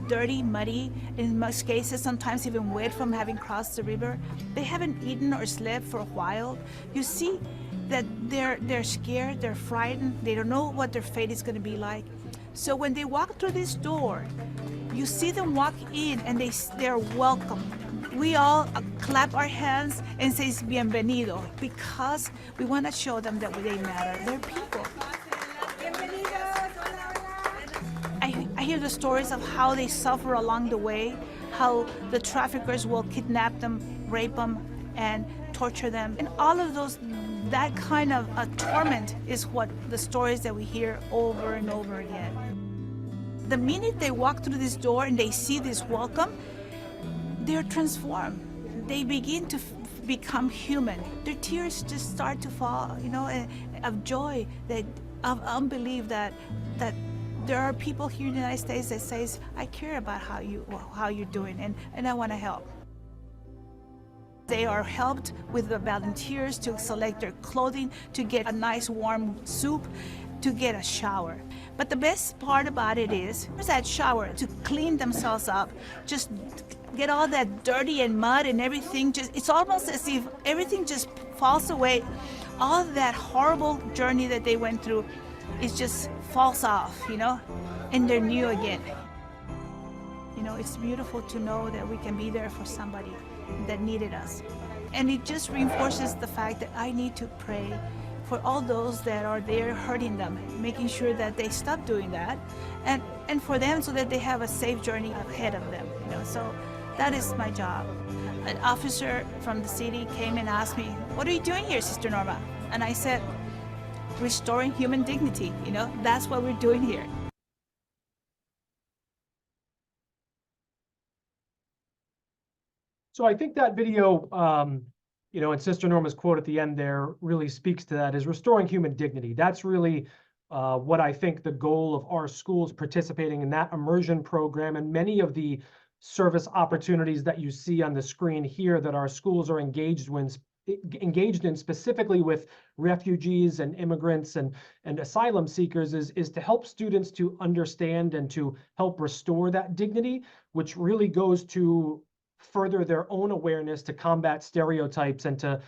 dirty, muddy, in most cases sometimes even wet from having crossed the river. They haven't eaten or slept for a while. You see that they're scared, they're frightened, they don't know what their fate is going to be like. So when they walk through this door, you see them walk in and they're welcome. We all clap our hands and say bienvenido, because we want to show them that they matter. They're people. I hear the stories of how they suffer along the way, how the traffickers will kidnap them, rape them, and torture them. And all of that kind of torment is what the stories that we hear over and over again. The minute they walk through this door and they see this welcome, they're transformed. They begin to become human. Their tears just start to fall, of joy, of unbelief that there are people here in the United States that says, I care about how you're doing, and I want to help. They are helped with the volunteers to select their clothing, to get a nice warm soup, to get a shower. But the best part about it is that shower, to clean themselves up, just get all that dirty and mud and everything. It's almost as if everything just falls away. All that horrible journey that they went through, it just falls off, and they're new again. It's beautiful to know that we can be there for somebody that needed us. And it just reinforces the fact that I need to pray for all those that are there hurting them, making sure that they stop doing that, and for them so that they have a safe journey ahead of them. So that is my job. An officer from the city came and asked me, what are you doing here, Sister Norma? And I said, restoring human dignity. That's what we're doing here. So I think that video, and Sister Norma's quote at the end there really speaks to that, is restoring human dignity. That's really what I think the goal of our schools participating in that immersion program, and many of the service opportunities that you see on the screen here that our schools are engaged in specifically with refugees and immigrants and asylum seekers is to help students to understand and to help restore that dignity, which really goes to further their own awareness, to combat stereotypes, and to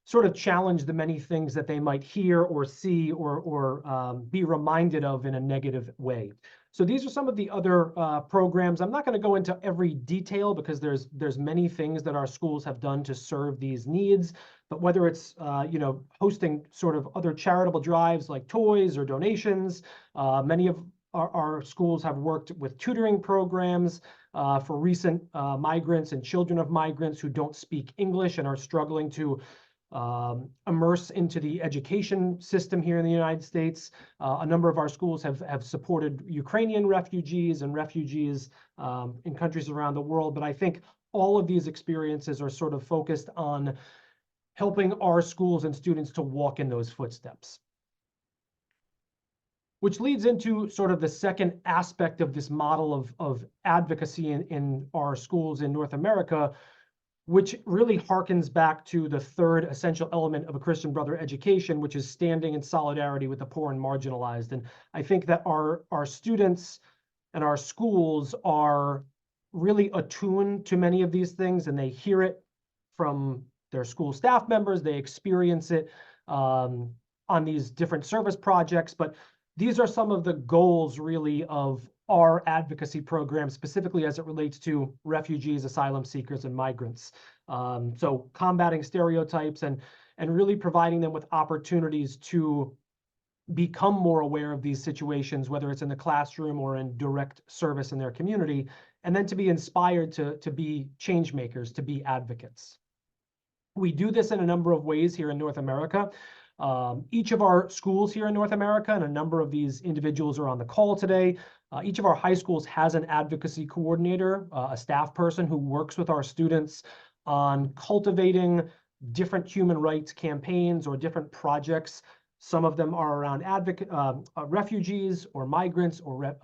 sort of challenge the many things that they might hear or see or be reminded of in a negative way. So these are some of the other programs. I'm not going to go into every detail because there's many things that our schools have done to serve these needs. But whether it's hosting sort of other charitable drives like toys or donations, many of our schools have worked with tutoring programs for recent migrants and children of migrants who don't speak English and are struggling to immerse into the education system here in the United States. A number of our schools have supported Ukrainian refugees and refugees in countries around the world. But I think all of these experiences are sort of focused on helping our schools and students to walk in those footsteps. Which leads into sort of the second aspect of this model of advocacy in our schools in North America, which really harkens back to the third essential element of a Christian brother education, which is standing in solidarity with the poor and marginalized. And I think that our students and our schools are really attuned to many of these things, and they hear it from their school staff members. They experience it on these different service projects, but these are some of the goals really of our advocacy program, specifically as it relates to refugees, asylum seekers, and migrants. So combating stereotypes and really providing them with opportunities to become more aware of these situations, whether it's in the classroom or in direct service in their community, and then to be inspired to be change makers, to be advocates. We do this in a number of ways here in North America. Each of our schools here in North America, and a number of these individuals are on the call today, each of our high schools has an advocacy coordinator, a staff person who works with our students on cultivating different human rights campaigns or different projects. Some of them are around refugees or migrants or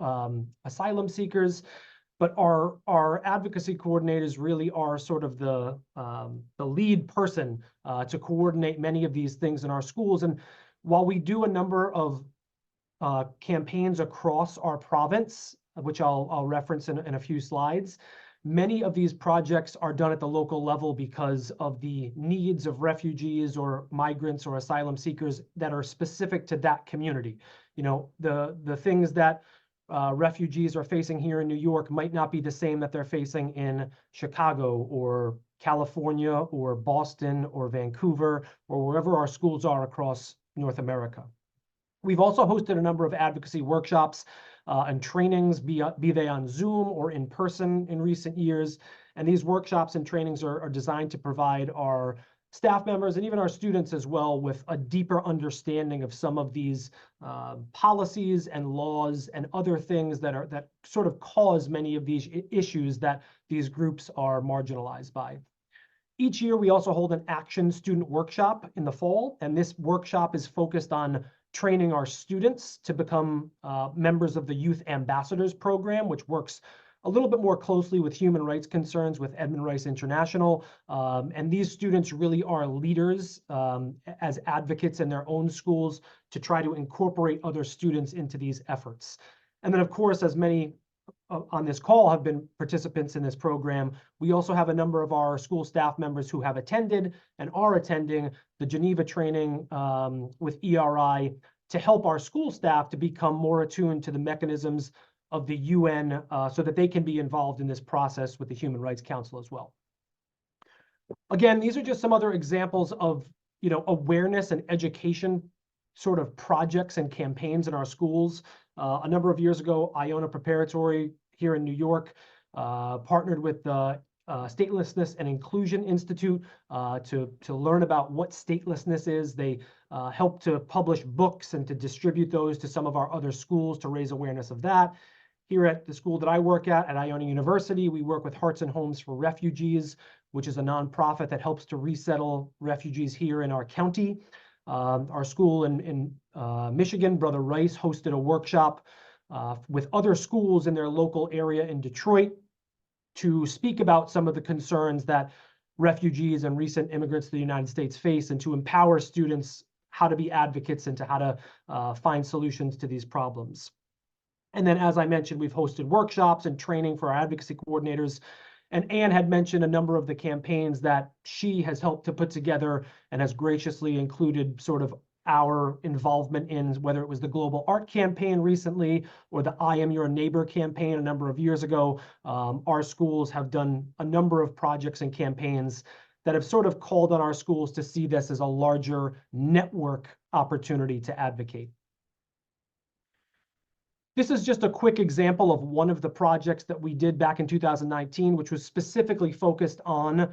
asylum seekers. But our advocacy coordinators really are sort of the lead person to coordinate many of these things in our schools. And While we do a number of campaigns across our province, which I'll reference in a few slides, many of these projects are done at the local level because of the needs of refugees or migrants or asylum seekers that are specific to that community. You know, the things that refugees are facing here in New York might not be the same that they're facing in Chicago or California or Boston or Vancouver or wherever our schools are across North America. We've also hosted a number of advocacy workshops and trainings, be they on Zoom or in person in recent years. And these workshops and trainings are designed to provide our staff members and even our students as well with a deeper understanding of some of these policies and laws and other things that sort of cause many of these issues that these groups are marginalized by. Each year, we also hold an action student workshop in the fall, and this workshop is focused on training our students to become members of the Youth Ambassadors Program, which works a little bit more closely with human rights concerns with Edmund Rice International. And these students really are leaders as advocates in their own schools to try to incorporate other students into these efforts. And then, of course, as many on this call have been participants in this program, we also have a number of our school staff members who have attended and are attending the Geneva training with ERI to help our school staff to become more attuned to the mechanisms of the UN so that they can be involved in this process with the Human Rights Council as well. Again, these are just some other examples of, you know, awareness and education sort of projects and campaigns in our schools. A number of years ago, Iona Preparatory here in New York partnered with the Statelessness and Inclusion Institute to learn about what statelessness is. They helped to publish books and to distribute those to some of our other schools to raise awareness of that. Here at the school that I work at Iona University, we work with Hearts and Homes for Refugees, which is a nonprofit that helps to resettle refugees here in our county. Our school in Michigan, Brother Rice, hosted a workshop with other schools in their local area in Detroit to speak about some of the concerns that refugees and recent immigrants to the United States face and to empower students how to be advocates and to how to find solutions to these problems. And then, as I mentioned, we've hosted workshops and training for our advocacy coordinators. And Anne had mentioned a number of the campaigns that she has helped to put together and has graciously included sort of our involvement in, whether it was the Global Art Campaign recently or the I Am Your Neighbor campaign a number of years ago. Our schools have done a number of projects and campaigns that have sort of called on our schools to see this as a larger network opportunity to advocate. This is just a quick example of one of the projects that we did back in 2019, which was specifically focused on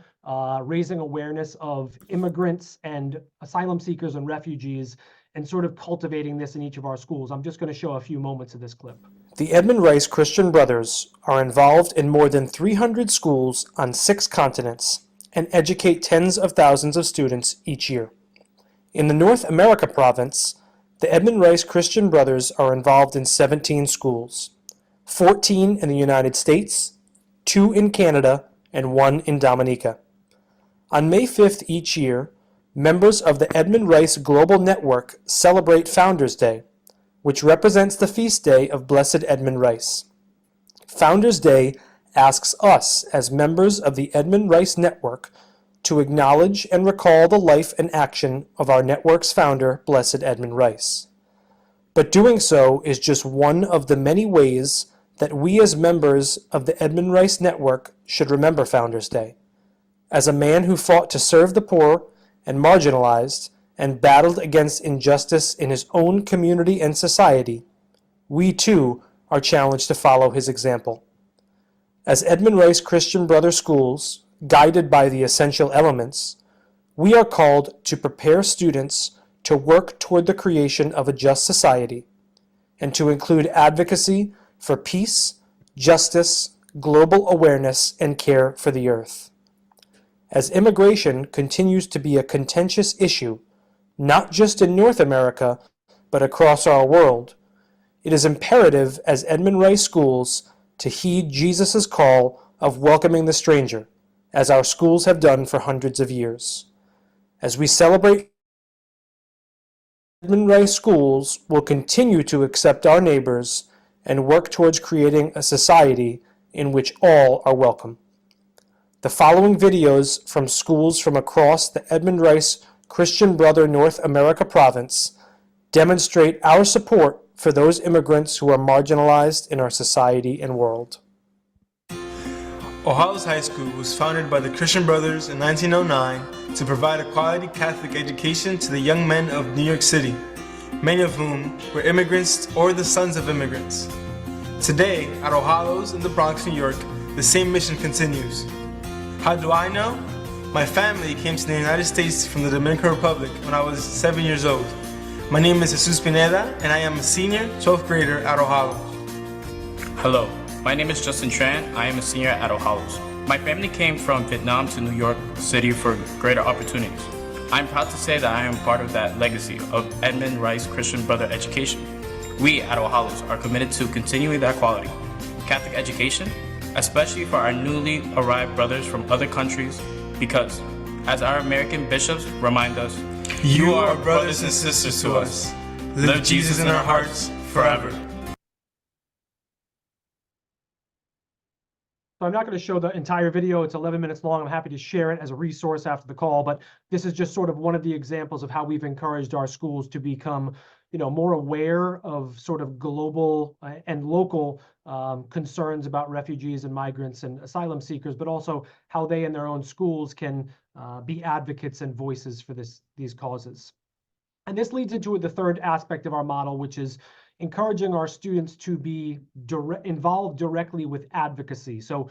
raising awareness of immigrants and asylum seekers and refugees and sort of cultivating this in each of our schools. I'm just going to show a few moments of this clip. The Edmund Rice Christian Brothers are involved in more than 300 schools on 6 continents and educate tens of thousands of students each year. In the North America province, the Edmund Rice Christian Brothers are involved in 17 schools, 14 in the United States, 2 in Canada, and 1 in Dominica. On May 5th each year, members of the Edmund Rice Global Network celebrate Founders Day, which represents the feast day of Blessed Edmund Rice. Founders Day asks us, as members of the Edmund Rice Network, to acknowledge and recall the life and action of our network's founder, Blessed Edmund Rice. But doing so is just one of the many ways that we as members of the Edmund Rice Network should remember Founders Day. As a man who fought to serve the poor and marginalized and battled against injustice in his own community and society, we too are challenged to follow his example. As Edmund Rice Christian Brother schools, guided by the essential elements, we are called to prepare students to work toward the creation of a just society and to include advocacy for peace, justice, global awareness, and care for the earth. As immigration continues to be a contentious issue, not just in North America, but across our world, it is imperative as Edmund Rice schools to heed Jesus' call of welcoming the stranger, as our schools have done for hundreds of years. As we celebrate Edmund Rice Schools will continue to accept our neighbors and work towards creating a society in which all are welcome. The following videos from schools from across the Edmund Rice Christian Brother North America province demonstrate our support for those immigrants who are marginalized in our society and world. Ojalos High School was founded by the Christian Brothers in 1909 to provide a quality Catholic education to the young men of New York City, many of whom were immigrants or the sons of immigrants. Today, at Ojalos in the Bronx, New York, the same mission continues. How do I know? My family came to the United States from the Dominican Republic when I was 7 years old. My name is Jesus Pineda, and I am a senior 12th grader at Ojalos. Hello, my name is Justin Tran. I am a senior at Ojalos. My family came from Vietnam to New York City for greater opportunities. I'm proud to say that I am part of that legacy of Edmund Rice Christian Brother education. We at Ojalos are committed to continuing that quality. Catholic education, especially for our newly arrived brothers from other countries, because, as our American bishops remind us, You are brothers and sisters to us. Live Jesus in our hearts forever. So I'm not going to show the entire video. It's 11 minutes long. I'm happy to share it as a resource after the call, but this is just sort of one of the examples of how we've encouraged our schools to become, more aware of sort of global and local concerns about refugees and migrants and asylum seekers, but also how they in their own schools can be advocates and voices for these causes. And this leads into the third aspect of our model, which is encouraging our students to be involved directly with advocacy. So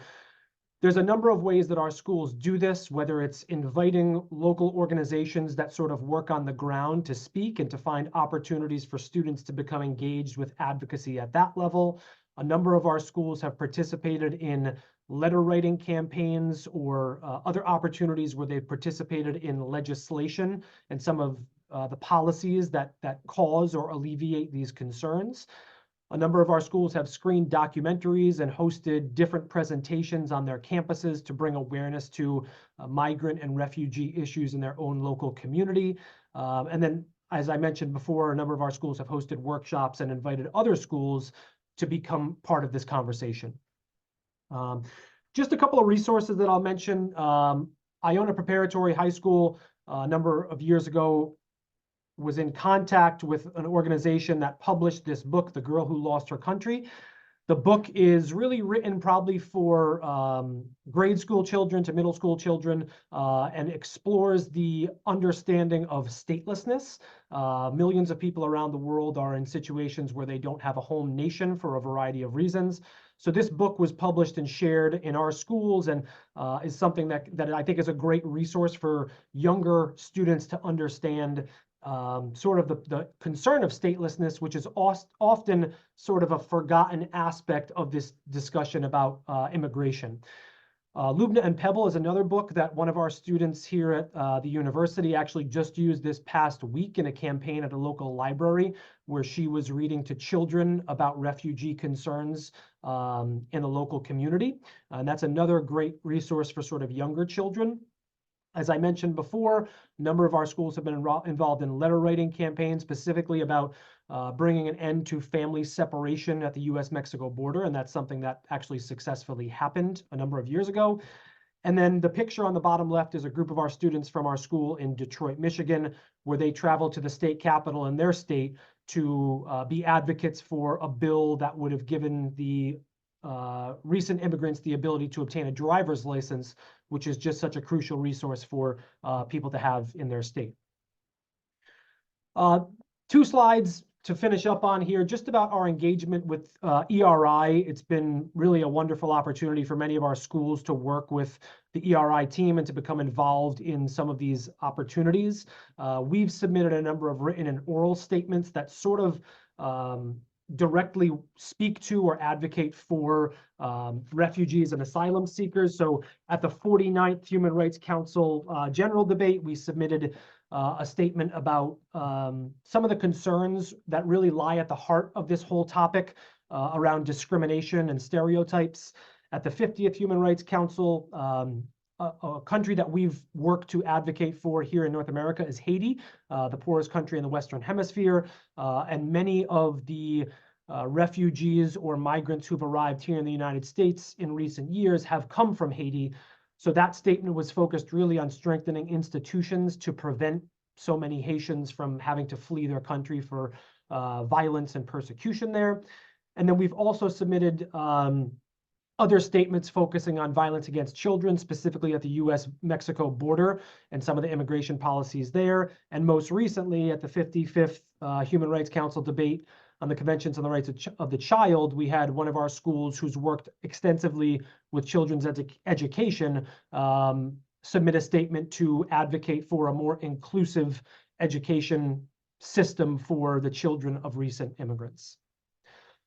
there's a number of ways that our schools do this, whether it's inviting local organizations that sort of work on the ground to speak and to find opportunities for students to become engaged with advocacy at that level. A number of our schools have participated in letter writing campaigns or other opportunities where they've participated in legislation and some of the policies that cause or alleviate these concerns. A number of our schools have screened documentaries and hosted different presentations on their campuses to bring awareness to migrant and refugee issues in their own local community. And then, as I mentioned before, a number of our schools have hosted workshops and invited other schools to become part of this conversation. Just a couple of resources that I'll mention. Iona Preparatory High School, a number of years ago, was in contact with an organization that published this book, The Girl Who Lost Her Country. The book is really written probably for grade school children to middle school children and explores the understanding of statelessness. Millions of people around the world are in situations where they don't have a home nation for a variety of reasons. So this book was published and shared in our schools and is something that I think is a great resource for younger students to understand sort of the concern of statelessness, which is often sort of a forgotten aspect of this discussion about immigration. Lubna and Pebble is another book that one of our students here at the university actually just used this past week in a campaign at a local library where she was reading to children about refugee concerns in the local community. And that's another great resource for sort of younger children. As I mentioned before, a number of our schools have been involved in letter writing campaigns, specifically about bringing an end to family separation at the US-Mexico border, and that's something that actually successfully happened a number of years ago. And then the picture on the bottom left is a group of our students from our school in Detroit, Michigan, where they traveled to the state capitol in their state to be advocates for a bill that would have given the recent immigrants the ability to obtain a driver's license, which is just such a crucial resource for people to have in their state. Two slides to finish up on here, just about our engagement with ERI. It's been really a wonderful opportunity for many of our schools to work with the ERI team and to become involved in some of these opportunities. We've submitted a number of written and oral statements that sort of directly speak to or advocate for refugees and asylum seekers. So at the 49th Human Rights Council general debate, we submitted a statement about some of the concerns that really lie at the heart of this whole topic around discrimination and stereotypes. At the 50th Human Rights Council, a country that we've worked to advocate for here in North America is Haiti, the poorest country in the Western Hemisphere, and many of the refugees or migrants who've arrived here in the United States in recent years have come from Haiti. So that statement was focused really on strengthening institutions to prevent so many Haitians from having to flee their country for violence and persecution there. And then we've also submitted other statements focusing on violence against children, specifically at the US-Mexico border and some of the immigration policies there. And most recently, at the 55th Human Rights Council debate on the Conventions on the Rights of the Child, we had one of our schools who's worked extensively with children's education submit a statement to advocate for a more inclusive education system for the children of recent immigrants.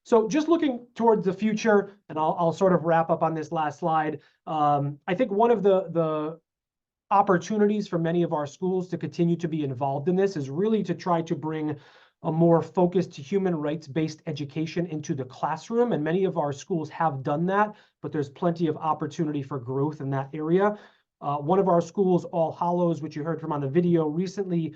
So just looking towards the future, and I'll sort of wrap up on this last slide. I think one of the opportunities for many of our schools to continue to be involved in this is really to try to bring a more focused human rights-based education into the classroom. And many of our schools have done that, but there's plenty of opportunity for growth in that area. One of our schools, All Hallows, which you heard from on the video, recently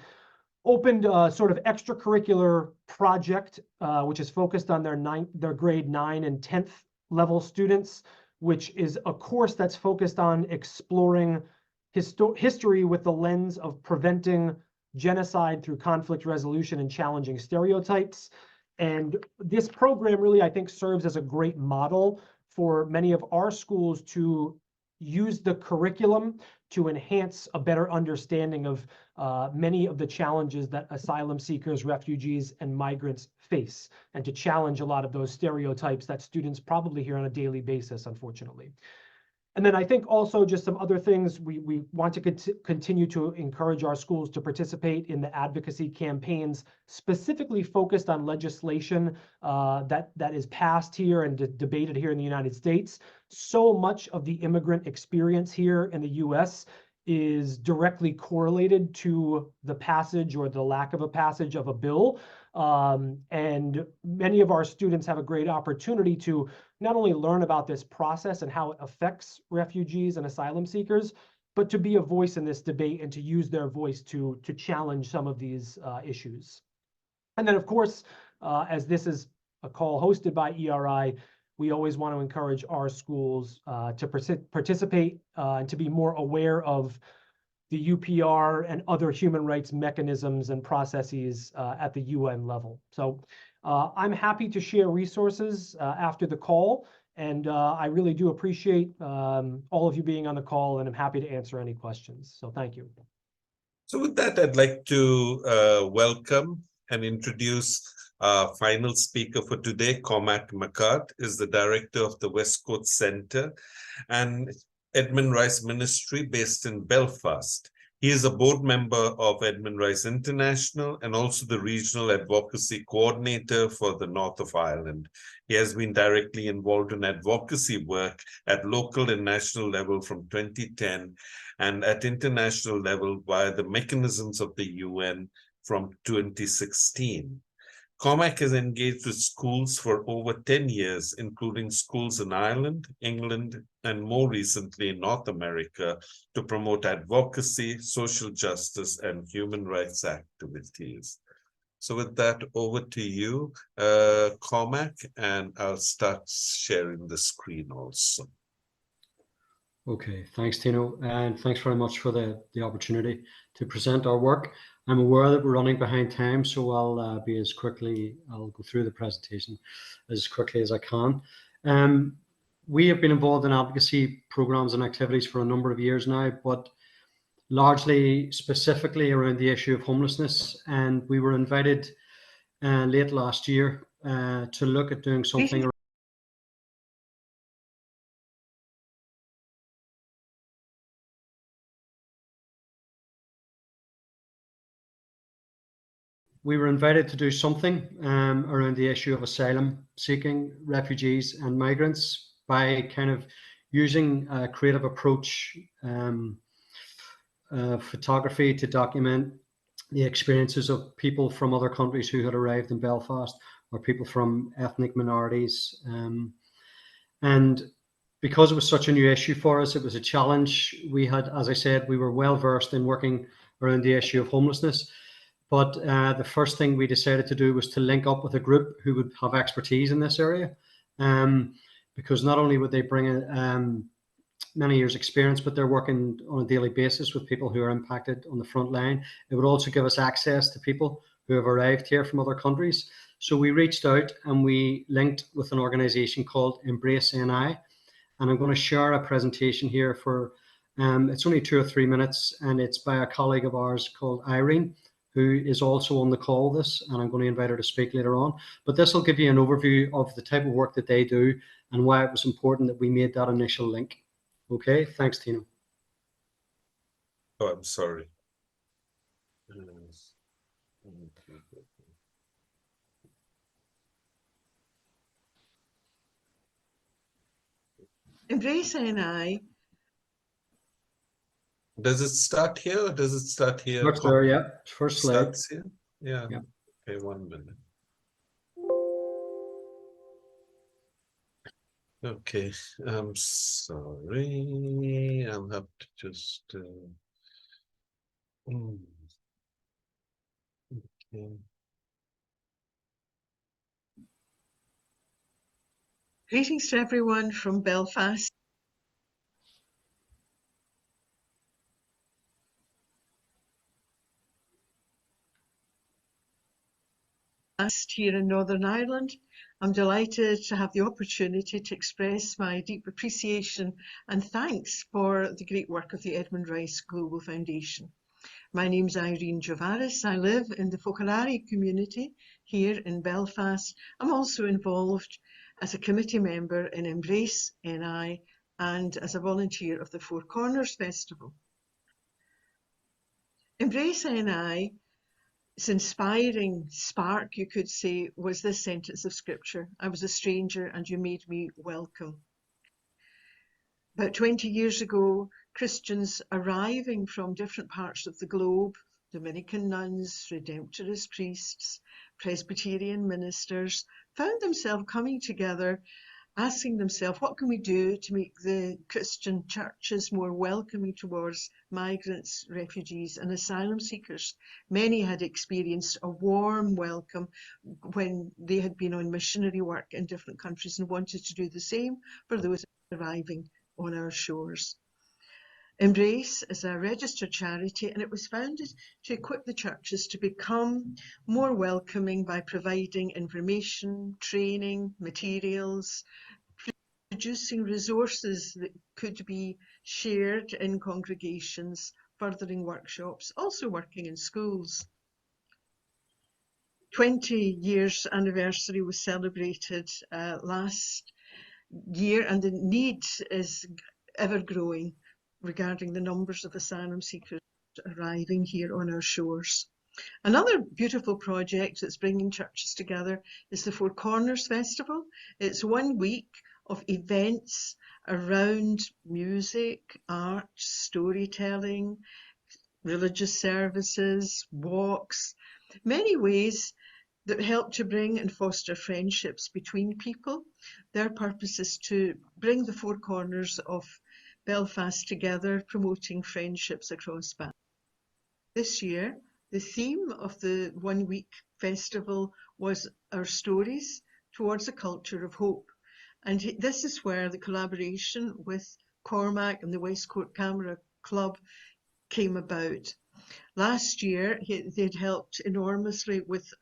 opened a sort of extracurricular project, which is focused on their grade 9 and 10th level students, which is a course that's focused on exploring history with the lens of preventing genocide through conflict resolution and challenging stereotypes. And this program really, I think, serves as a great model for many of our schools to use the curriculum to enhance a better understanding of many of the challenges that asylum seekers, refugees, and migrants face, and to challenge a lot of those stereotypes that students probably hear on a daily basis, unfortunately. And then I think also just some other things, we want to continue to encourage our schools to participate in the advocacy campaigns specifically focused on legislation that is passed here and debated here in the United States. So much of the immigrant experience here in the US is directly correlated to the passage or the lack of a passage of a bill. And many of our students have a great opportunity to not only learn about this process and how it affects refugees and asylum seekers, but to be a voice in this debate and to use their voice to challenge some of these issues. And then, of course, as this is a call hosted by ERI, we always want to encourage our schools to participate and to be more aware of the UPR and other human rights mechanisms and processes at the UN level. So I'm happy to share resources after the call, and I really do appreciate all of you being on the call, and I'm happy to answer any questions. So thank you. So with that, I'd like to welcome and introduce our final speaker for today. Cormac McCart is the director of the Westcoast Center and Edmund Rice Ministry based in Belfast. He is a board member of Edmund Rice International and also the regional advocacy coordinator for the North of Ireland. He has been directly involved in advocacy work at local and national level from 2010 and at international level via the mechanisms of the UN from 2016. Cormac has engaged with schools for over 10 years, including schools in Ireland, England, and more recently in North America, to promote advocacy, social justice, and human rights activities. So with that, over to you, Cormac, and I'll start sharing the screen also. Okay, thanks, Tino, and thanks very much for the opportunity to present our work. I'm aware that we're running behind time, so I'll go through the presentation as quickly as I can. We have been involved in advocacy programs and activities for a number of years now, but largely specifically around the issue of homelessness. And we were invited late last year to look at doing something. We were invited to do something around the issue of asylum seeking refugees and migrants by kind of using a creative approach, photography to document the experiences of people from other countries who had arrived in Belfast or people from ethnic minorities. And because it was such a new issue for us, it was a challenge. We had, as I said, we were well versed in working around the issue of homelessness. But the first thing we decided to do was to link up with a group who would have expertise in this area, because not only would they bring many years' experience, but they're working on a daily basis with people who are impacted on the front line. It would also give us access to people who have arrived here from other countries. So we reached out and we linked with an organisation called Embrace NI. And I'm going to share a presentation here for, it's only 2 or 3 minutes, and it's by a colleague of ours called Irene, who is also on the call this, and I'm going to invite her to speak later on. But this will give you an overview of the type of work that they do and why it was important that we made that initial link. Okay, thanks, Tino. Oh, I'm sorry. Embrace NI. Does it start here or does it start here? Starts there, yeah. First slide. Starts here? Yeah. Yeah. Okay, 1 minute. Okay, I'm sorry. I'll have to just. Okay. Greetings to everyone from Belfast. Here in Northern Ireland. I'm delighted to have the opportunity to express my deep appreciation and thanks for the great work of the Edmund Rice Global Foundation. My name's Irene Jovaris. I live in the Focolari community here in Belfast. I'm also involved as a committee member in Embrace NI and as a volunteer of the Four Corners Festival. Embrace NI, its inspiring spark, you could say, was this sentence of scripture: I was a stranger and you made me welcome. About 20 years ago, Christians arriving from different parts of the globe, Dominican nuns, Redemptorist priests, Presbyterian ministers, found themselves coming together, asking themselves, what can we do to make the Christian churches more welcoming towards migrants, refugees and asylum seekers? Many had experienced a warm welcome when they had been on missionary work in different countries and wanted to do the same for those arriving on our shores. Embrace is a registered charity, and it was founded to equip the churches to become more welcoming by providing information, training, materials, producing resources that could be shared in congregations, furthering workshops, also working in schools. 20 years anniversary was celebrated last year, and the need is ever growing regarding the numbers of asylum seekers arriving here on our shores. Another beautiful project that's bringing churches together is the Four Corners Festival. It's 1 week of events around music, art, storytelling, religious services, walks, many ways that help to bring and foster friendships between people. Their purpose is to bring the four corners of Belfast together, promoting friendships across Belfast. This year, the theme of the 1 week festival was Our Stories Towards a Culture of Hope. And this is where the collaboration with Cormac and the Westcourt Camera Club came about. Last year, they'd helped enormously with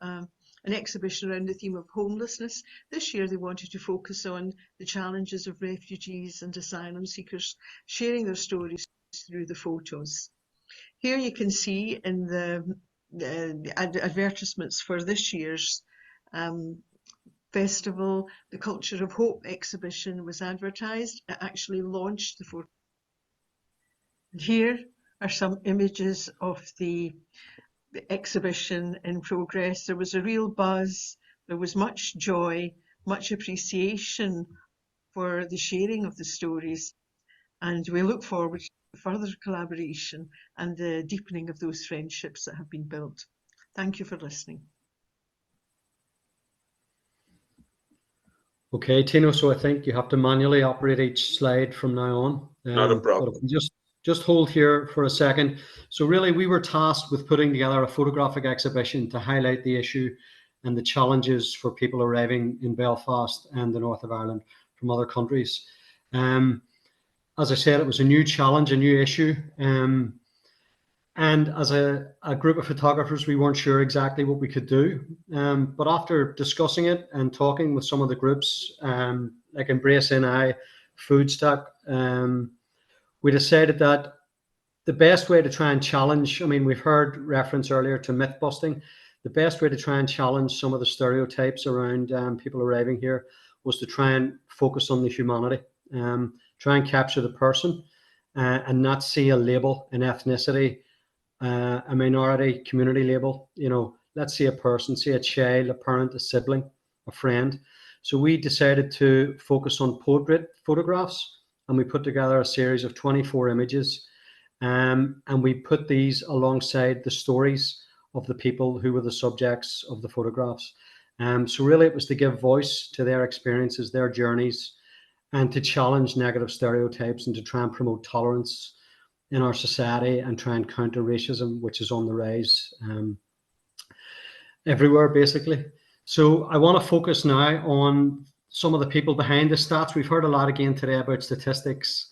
an exhibition around the theme of homelessness. This year, they wanted to focus on the challenges of refugees and asylum seekers, sharing their stories through the photos. Here you can see in the advertisements for this year's festival, the Culture of Hope exhibition was advertised. It actually launched the four. Here are some images of the exhibition in progress. There was a real buzz, there was much joy, much appreciation for the sharing of the stories, and we look forward to further collaboration and the deepening of those friendships that have been built. Thank you for listening. Okay, Tino, so I think you have to manually operate each slide from now on. Not a But problem. if we just hold here for a second. So really, we were tasked with putting together a photographic exhibition to highlight the issue and the challenges for people arriving in Belfast and the north of Ireland from other countries. As I said, it was a new challenge, a new issue. And as a group of photographers, we weren't sure exactly what we could do. But after discussing it and talking with some of the groups, like Embrace NI, Foodstock, we decided that the best way to try and challenge, I mean, we've heard reference earlier to myth busting. The best way to try and challenge some of the stereotypes around people arriving here was to try and focus on the humanity, try and capture the person and not see a label, an ethnicity, a minority community label. You know, let's see a person, see a child, a parent, a sibling, a friend. So we decided to focus on portrait photographs, and we put together a series of 24 images, and we put these alongside the stories of the people who were the subjects of the photographs. So really it was to give voice to their experiences, their journeys, and to challenge negative stereotypes and to try and promote tolerance in our society and try and counter racism, which is on the rise everywhere, basically. So I want to focus now on some of the people behind the stats. We've heard a lot again today about statistics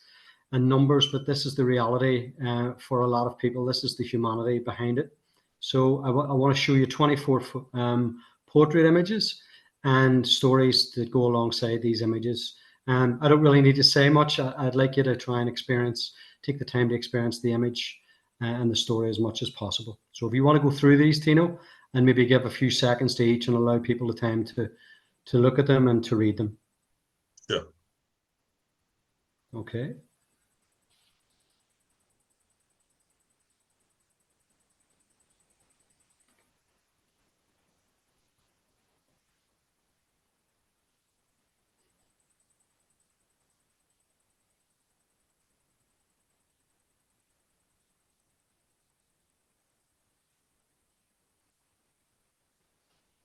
and numbers, but this is the reality for a lot of people. This is the humanity behind it. So I want to show you 24 portrait images and stories that go alongside these images. I don't really need to say much. I'd like you to try and take the time to experience the image and the story as much as possible. So if you want to go through these, Tino, and maybe give a few seconds to each and allow people the time to look at them and to read them. Sure. Okay.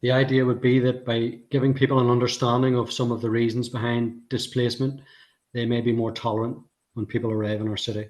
The idea would be that by giving people an understanding of some of the reasons behind displacement, they may be more tolerant when people arrive in our city.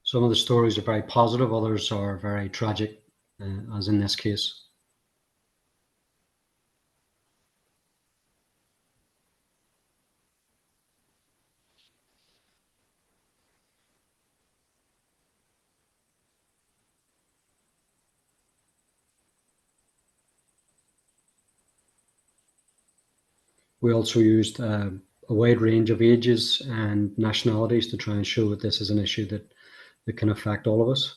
Some of the stories are very positive, others are very tragic, as in this case. We also used a wide range of ages and nationalities to try and show that this is an issue that can affect all of us.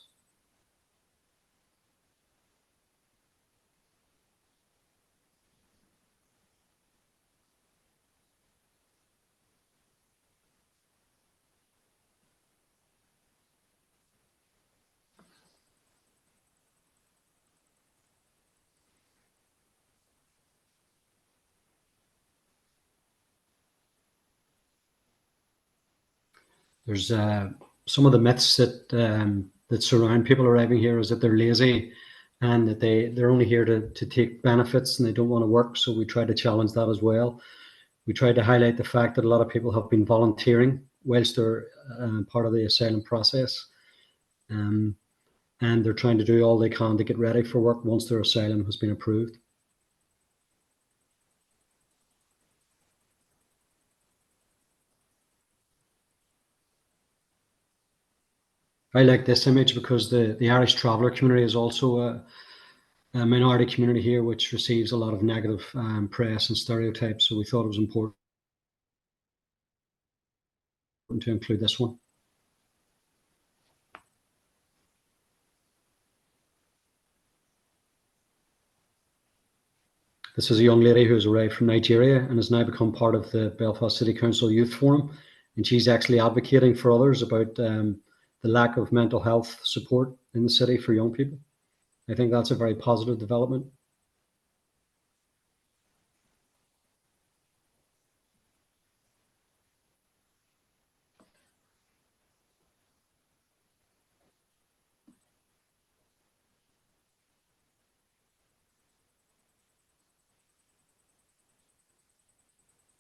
There's some of the myths that surround people arriving here is that they're lazy and that they're only here to take benefits and they don't want to work. So we try to challenge that as well. We try to highlight the fact that a lot of people have been volunteering whilst they're part of the asylum process. And they're trying to do all they can to get ready for work once their asylum has been approved. I like this image because the Irish traveller community is also a minority community here, which receives a lot of negative press and stereotypes. So we thought it was important to include this one. This is a young lady who has arrived from Nigeria and has now become part of the Belfast City Council Youth Forum. And she's actually advocating for others about the lack of mental health support in the city for young people. I think that's a very positive development.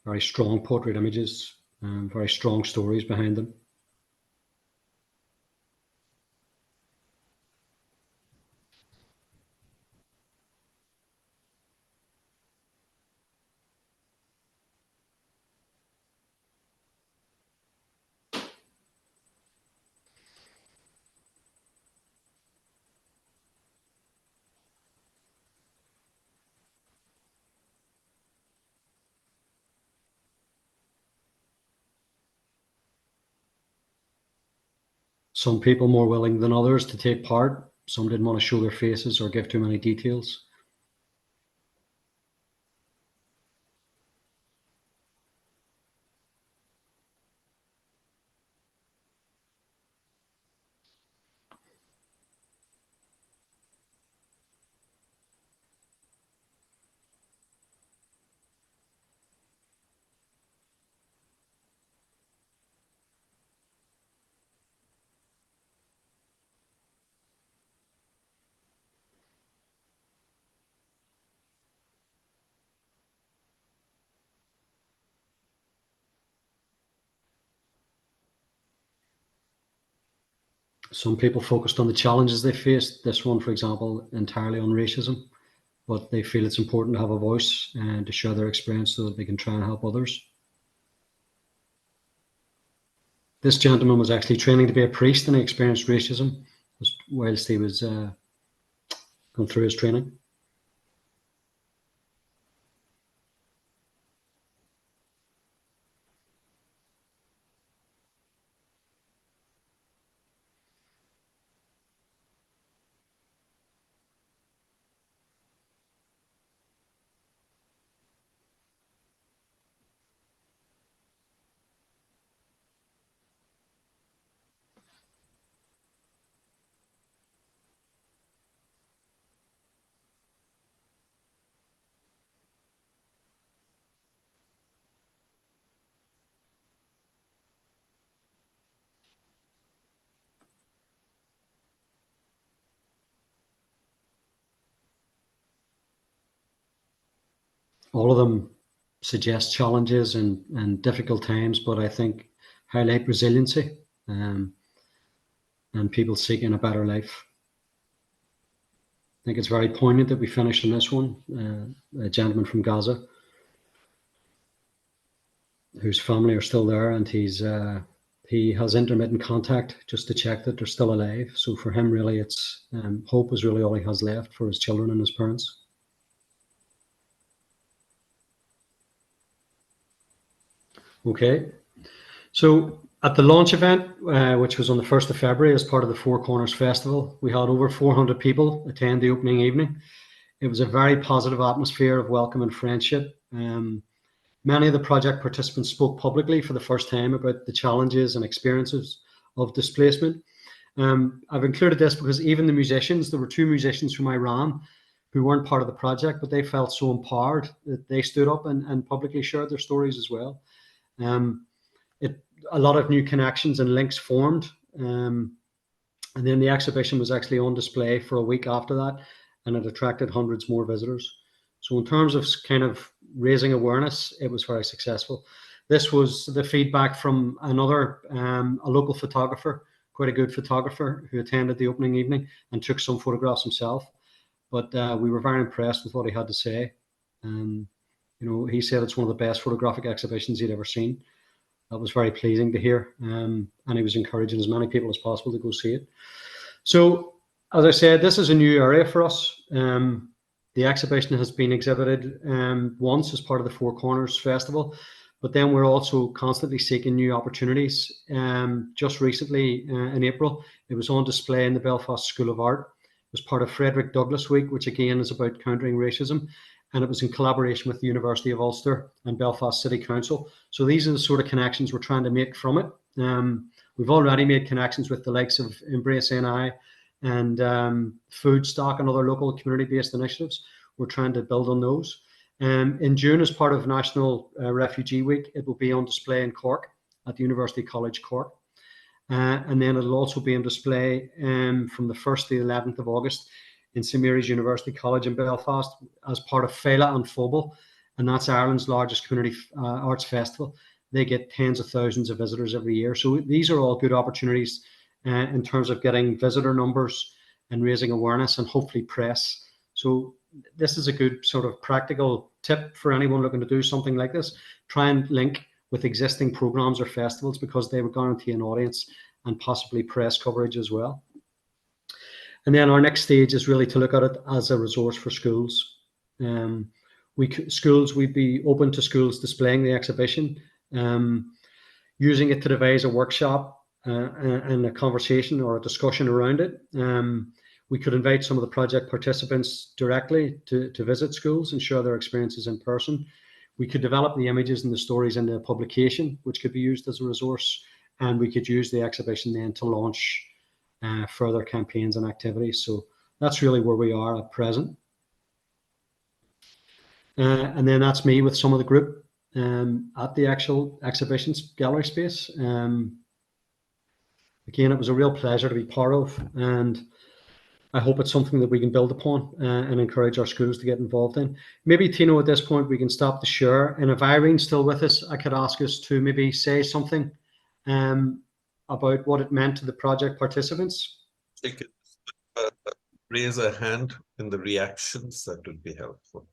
Very strong portrait images, very strong stories behind them. Some people more willing than others to take part. Some didn't want to show their faces or give too many details. Some people focused on the challenges they faced. This one, for example, entirely on racism, but they feel it's important to have a voice and to share their experience so that they can try and help others. This gentleman was actually training to be a priest and he experienced racism whilst he was going through his training. All of them suggest challenges and difficult times, but I think highlight resiliency and people seeking a better life. I think it's very poignant that we finish on this one. A gentleman from Gaza whose family are still there, and he has intermittent contact just to check that they're still alive. So for him, really, it's hope is really all he has left for his children and his parents. Okay, so at the launch event, which was on the 1st of February as part of the Four Corners Festival, we had over 400 people attend the opening evening. It was a very positive atmosphere of welcome and friendship. Many of the project participants spoke publicly for the first time about the challenges and experiences of displacement. I've included this because even the musicians, there were 2 musicians from Iran who weren't part of the project, but they felt so empowered that they stood up and publicly shared their stories as well. A lot of new connections and links formed. And then the exhibition was actually on display for a week after that. and it attracted hundreds more visitors. So in terms of kind of raising awareness, it was very successful. This was the feedback from another, a local photographer, quite a good photographer, who attended the opening evening and took some photographs himself. But we were very impressed with what he had to say. You know, he said it's one of the best photographic exhibitions he'd ever seen. That was very pleasing to hear, and he was encouraging as many people as possible to go see it. So, as I said, this is a new area for us. The exhibition has been exhibited once as part of the Four Corners Festival, but then we're also constantly seeking new opportunities. Just recently, in April, it was on display in the Belfast School of Art. It was part of Frederick Douglass Week, which again is about countering racism, and it was in collaboration with the University of Ulster and Belfast City Council. So these are the sort of connections we're trying to make from it. We've already made connections with the likes of Embrace NI and Food Stock and other local community-based initiatives. We're trying to build on those. In June, as part of National Refugee Week, it will be on display in Cork at the University College Cork. And then it'll also be on display from the 1st to the 11th of August in St Mary's University College in Belfast as part of Fela and Phobal, and that's Ireland's largest community arts festival. They get tens of thousands of visitors every year. So these are all good opportunities in terms of getting visitor numbers and raising awareness and hopefully press. So this is a good sort of practical tip for anyone looking to do something like this. Try and link with existing programs or festivals, because they would guarantee an audience and possibly press coverage as well. And then our next stage is really to look at it as a resource for schools. We'd be open to schools displaying the exhibition, using it to devise a workshop and a conversation or a discussion around it. We could invite some of the project participants directly to visit schools and share their experiences in person. We could develop the images and the stories into a publication, which could be used as a resource, and we could use the exhibition then to launch further campaigns and activities. So that's really where we are at present. And then that's me with some of the group at the actual exhibitions gallery space. Again, it was a real pleasure to be part of, and I hope it's something that we can build upon and encourage our schools to get involved in. Maybe, Tino, at this point, we can stop the share. And if Irene's still with us, I could ask us to maybe say something about what it meant to the project participants. Take it. Raise a hand in the reactions, that would be helpful.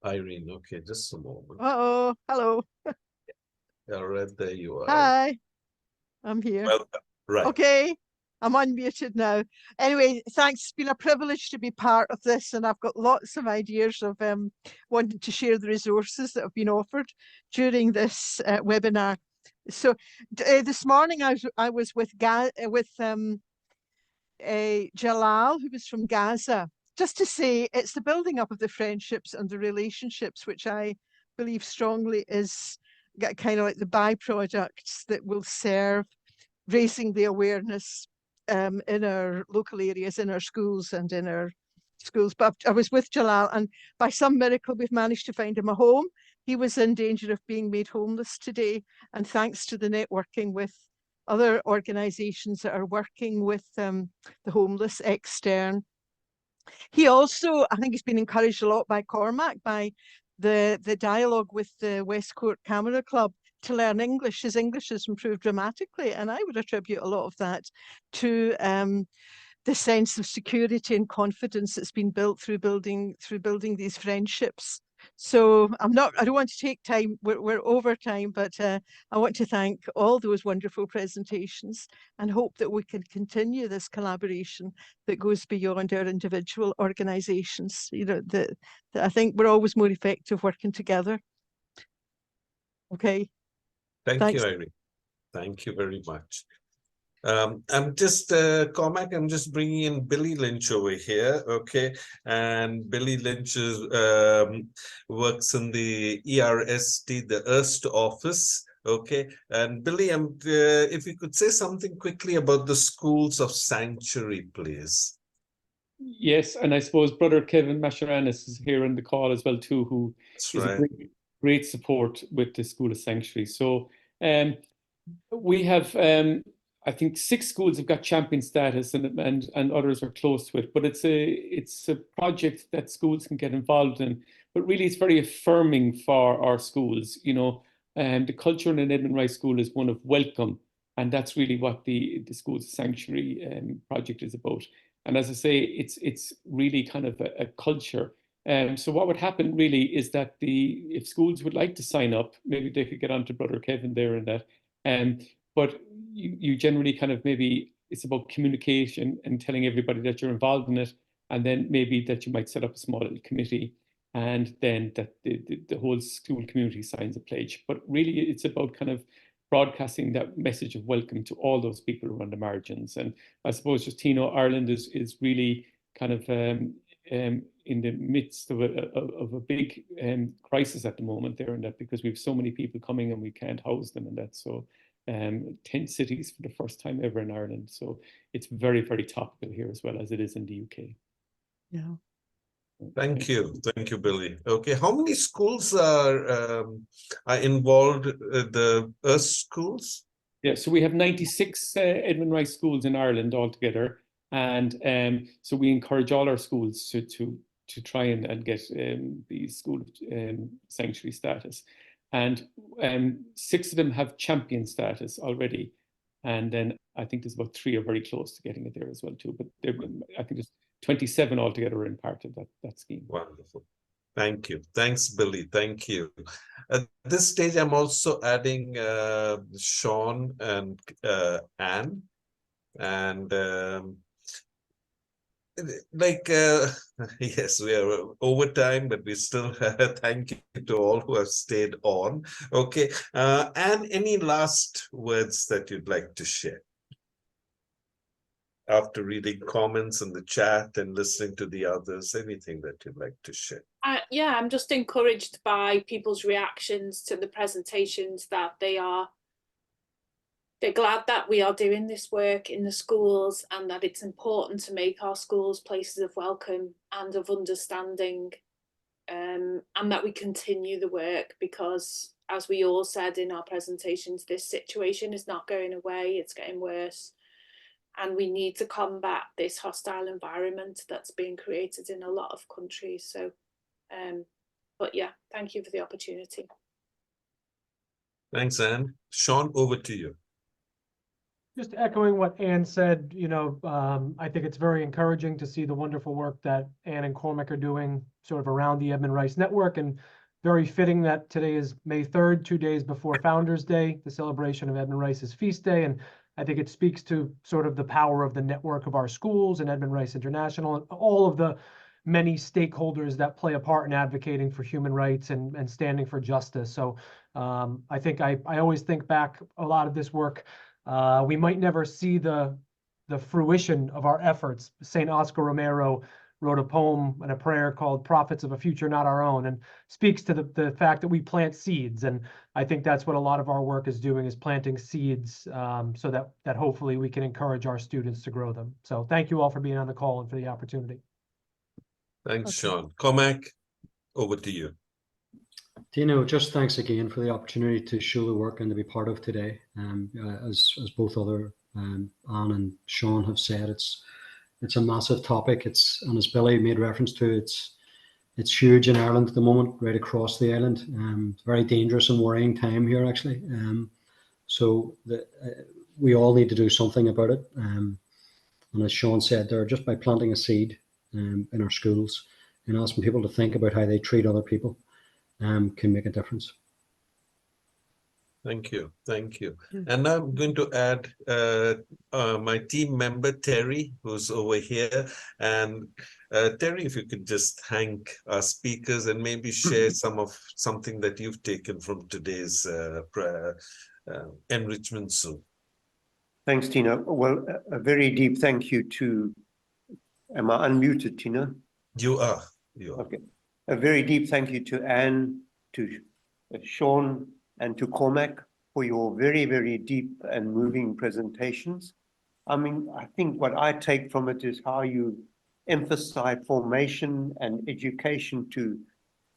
Irene, okay, just a moment. Uh-oh, hello. All right, there you are. Hi, I'm here. Welcome. Right. Okay, I'm unmuted now. Anyway, thanks. It's been a privilege to be part of this, and I've got lots of ideas of wanting to share the resources that have been offered during this webinar. So this morning I was with Jalal, who was from Gaza, just to say it's the building up of the friendships and the relationships, which I believe strongly is kind of like the byproducts that will serve raising the awareness in our local areas, in our schools and in our schools. But I was with Jalal, and by some miracle we've managed to find him a home. He was in danger of being made homeless today, and thanks to the networking with other organisations that are working with the homeless extern. He also, I think he's been encouraged a lot by Cormac, by the dialogue with the Westcourt Camera Club to learn English. His English has improved dramatically, and I would attribute a lot of that to the sense of security and confidence that's been built through building these friendships. So I don't want to take time, we're over time, but I want to thank all those wonderful presentations and hope that we can continue this collaboration that goes beyond our individual organisations. You know, that I think we're always more effective working together. Okay. Thank you, Irene. Thank you very much. I'm just, Cormac, I'm just bringing in Billy Lynch over here, okay? And Billy Lynch is, works in the ERST, the ERST office, okay? And Billy, if you could say something quickly about the Schools of Sanctuary, please. Yes, and I suppose Brother Kevin Masharanis is here on the call as well too, who is a great support with the School of Sanctuary. So we have, I think 6 schools have got champion status, and others are close to it. But it's a project that schools can get involved in. But really, it's very affirming for our schools. You know, the culture in an Edmund Rice school is one of welcome, and that's really what the Schools of Sanctuary project is about. And as I say, it's really kind of a culture. So what would happen really is that if schools would like to sign up, maybe they could get on to Brother Kevin there and that. But you generally kind of, maybe it's about communication and telling everybody that you're involved in it, and then maybe that you might set up a small little committee, and then that the whole school community signs a pledge. But really, it's about kind of broadcasting that message of welcome to all those people around the margins. And I suppose, Justino, Ireland is really kind of in the midst of a big crisis at the moment there, and that because we have so many people coming and we can't house them, and that. So 10 cities for the first time ever in Ireland. So it's very, very topical here, as well as it is in the UK. Yeah. Thank you, Billy. Okay, how many schools are involved? The schools? Yeah, so we have 96 Edmund Rice schools in Ireland altogether, and so we encourage all our schools to try and get the School of Sanctuary status, and 6 of them have champion status already, and then I think there's about 3 are very close to getting it there as well too. But I think there's 27 altogether in part of that scheme. Wonderful. Thank you. Thanks, Billy. Thank you. At this stage, I'm also adding Sean and Anne. And yes, we are over time, but we still thank you to all who have stayed on. Okay. Anne, any last words that you'd like to share? After reading comments in the chat and listening to the others, anything that you'd like to share? Yeah, I'm just encouraged by people's reactions to the presentations, that they're glad that we are doing this work in the schools, and that it's important to make our schools places of welcome and of understanding, and that we continue the work, because as we all said in our presentations, this situation is not going away, it's getting worse. And we need to combat this hostile environment that's being created in a lot of countries. So, but yeah, thank you for the opportunity. Thanks, Anne. Sean, over to you. Just echoing what Anne said, you know, I think it's very encouraging to see the wonderful work that Anne and Cormac are doing sort of around the Edmund Rice Network, and very fitting that today is May 3rd, 2 days before Founders Day, the celebration of Edmund Rice's feast day. And I think it speaks to sort of the power of the network of our schools and Edmund Rice International, and all of the many stakeholders that play a part in advocating for human rights and standing for justice. So I think I always think back a lot of this work. We might never see the fruition of our efforts. St. Oscar Romero wrote a poem and a prayer called Prophets of a Future Not Our Own, and speaks to the fact that we plant seeds. And I think that's what a lot of our work is doing, is planting seeds, so that hopefully we can encourage our students to grow them. So thank you all for being on the call and for the opportunity. Thanks, Sean. Cormac, over to you. Tino, just thanks again for the opportunity to show the work and to be part of today. As both other Anne and Sean have said, it's a massive topic. And as Billy made reference to, it's huge in Ireland at the moment, right across the island. Very dangerous and worrying time here, actually. So we all need to do something about it. And as Sean said there, just by planting a seed in our schools and asking people to think about how they treat other people can make a difference. Thank you. Thank you. And now I'm going to add my team member, Terry, who's over here. And Terry, if you could just thank our speakers and maybe share something that you've taken from today's enrichment Zoom. Thanks, Tina. Well, a very deep thank you to, am I unmuted, Tina? You are. Okay. A very deep thank you to Anne, to Sean, and to Cormac for your very, very deep and moving presentations. I mean, I think what I take from it is how you emphasize formation and education to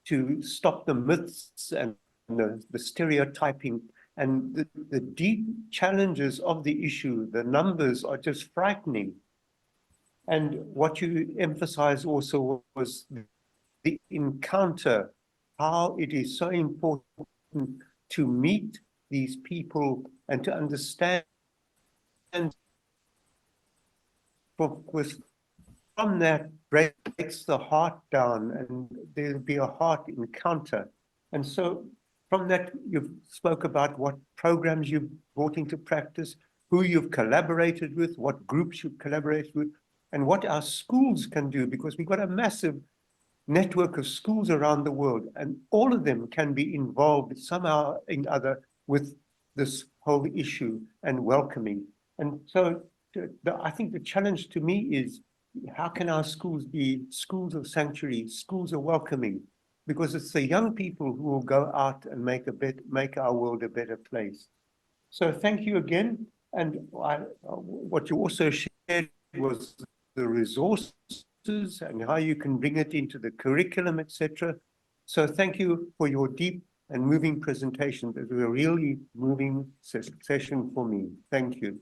to stop the myths and the stereotyping and the deep challenges of the issue. The numbers are just frightening. And what you emphasize also was the encounter, how it is so important to meet these people and to understand from that breaks the heart down, and there'll be a heart encounter. And so from that, you've spoke about what programs you've brought into practice, who you've collaborated with, what groups you've collaborated with, and what our schools can do, because we've got a massive network of schools around the world, and all of them can be involved somehow or other with this whole issue and welcoming. And so I think the challenge to me is, how can our schools be schools of sanctuary, schools of welcoming? Because it's the young people who will go out and make our world a better place. So thank you again. And what you also shared was the resources and how you can bring it into the curriculum, etc. So thank you for your deep and moving presentation. It was a really moving session for me. Thank you.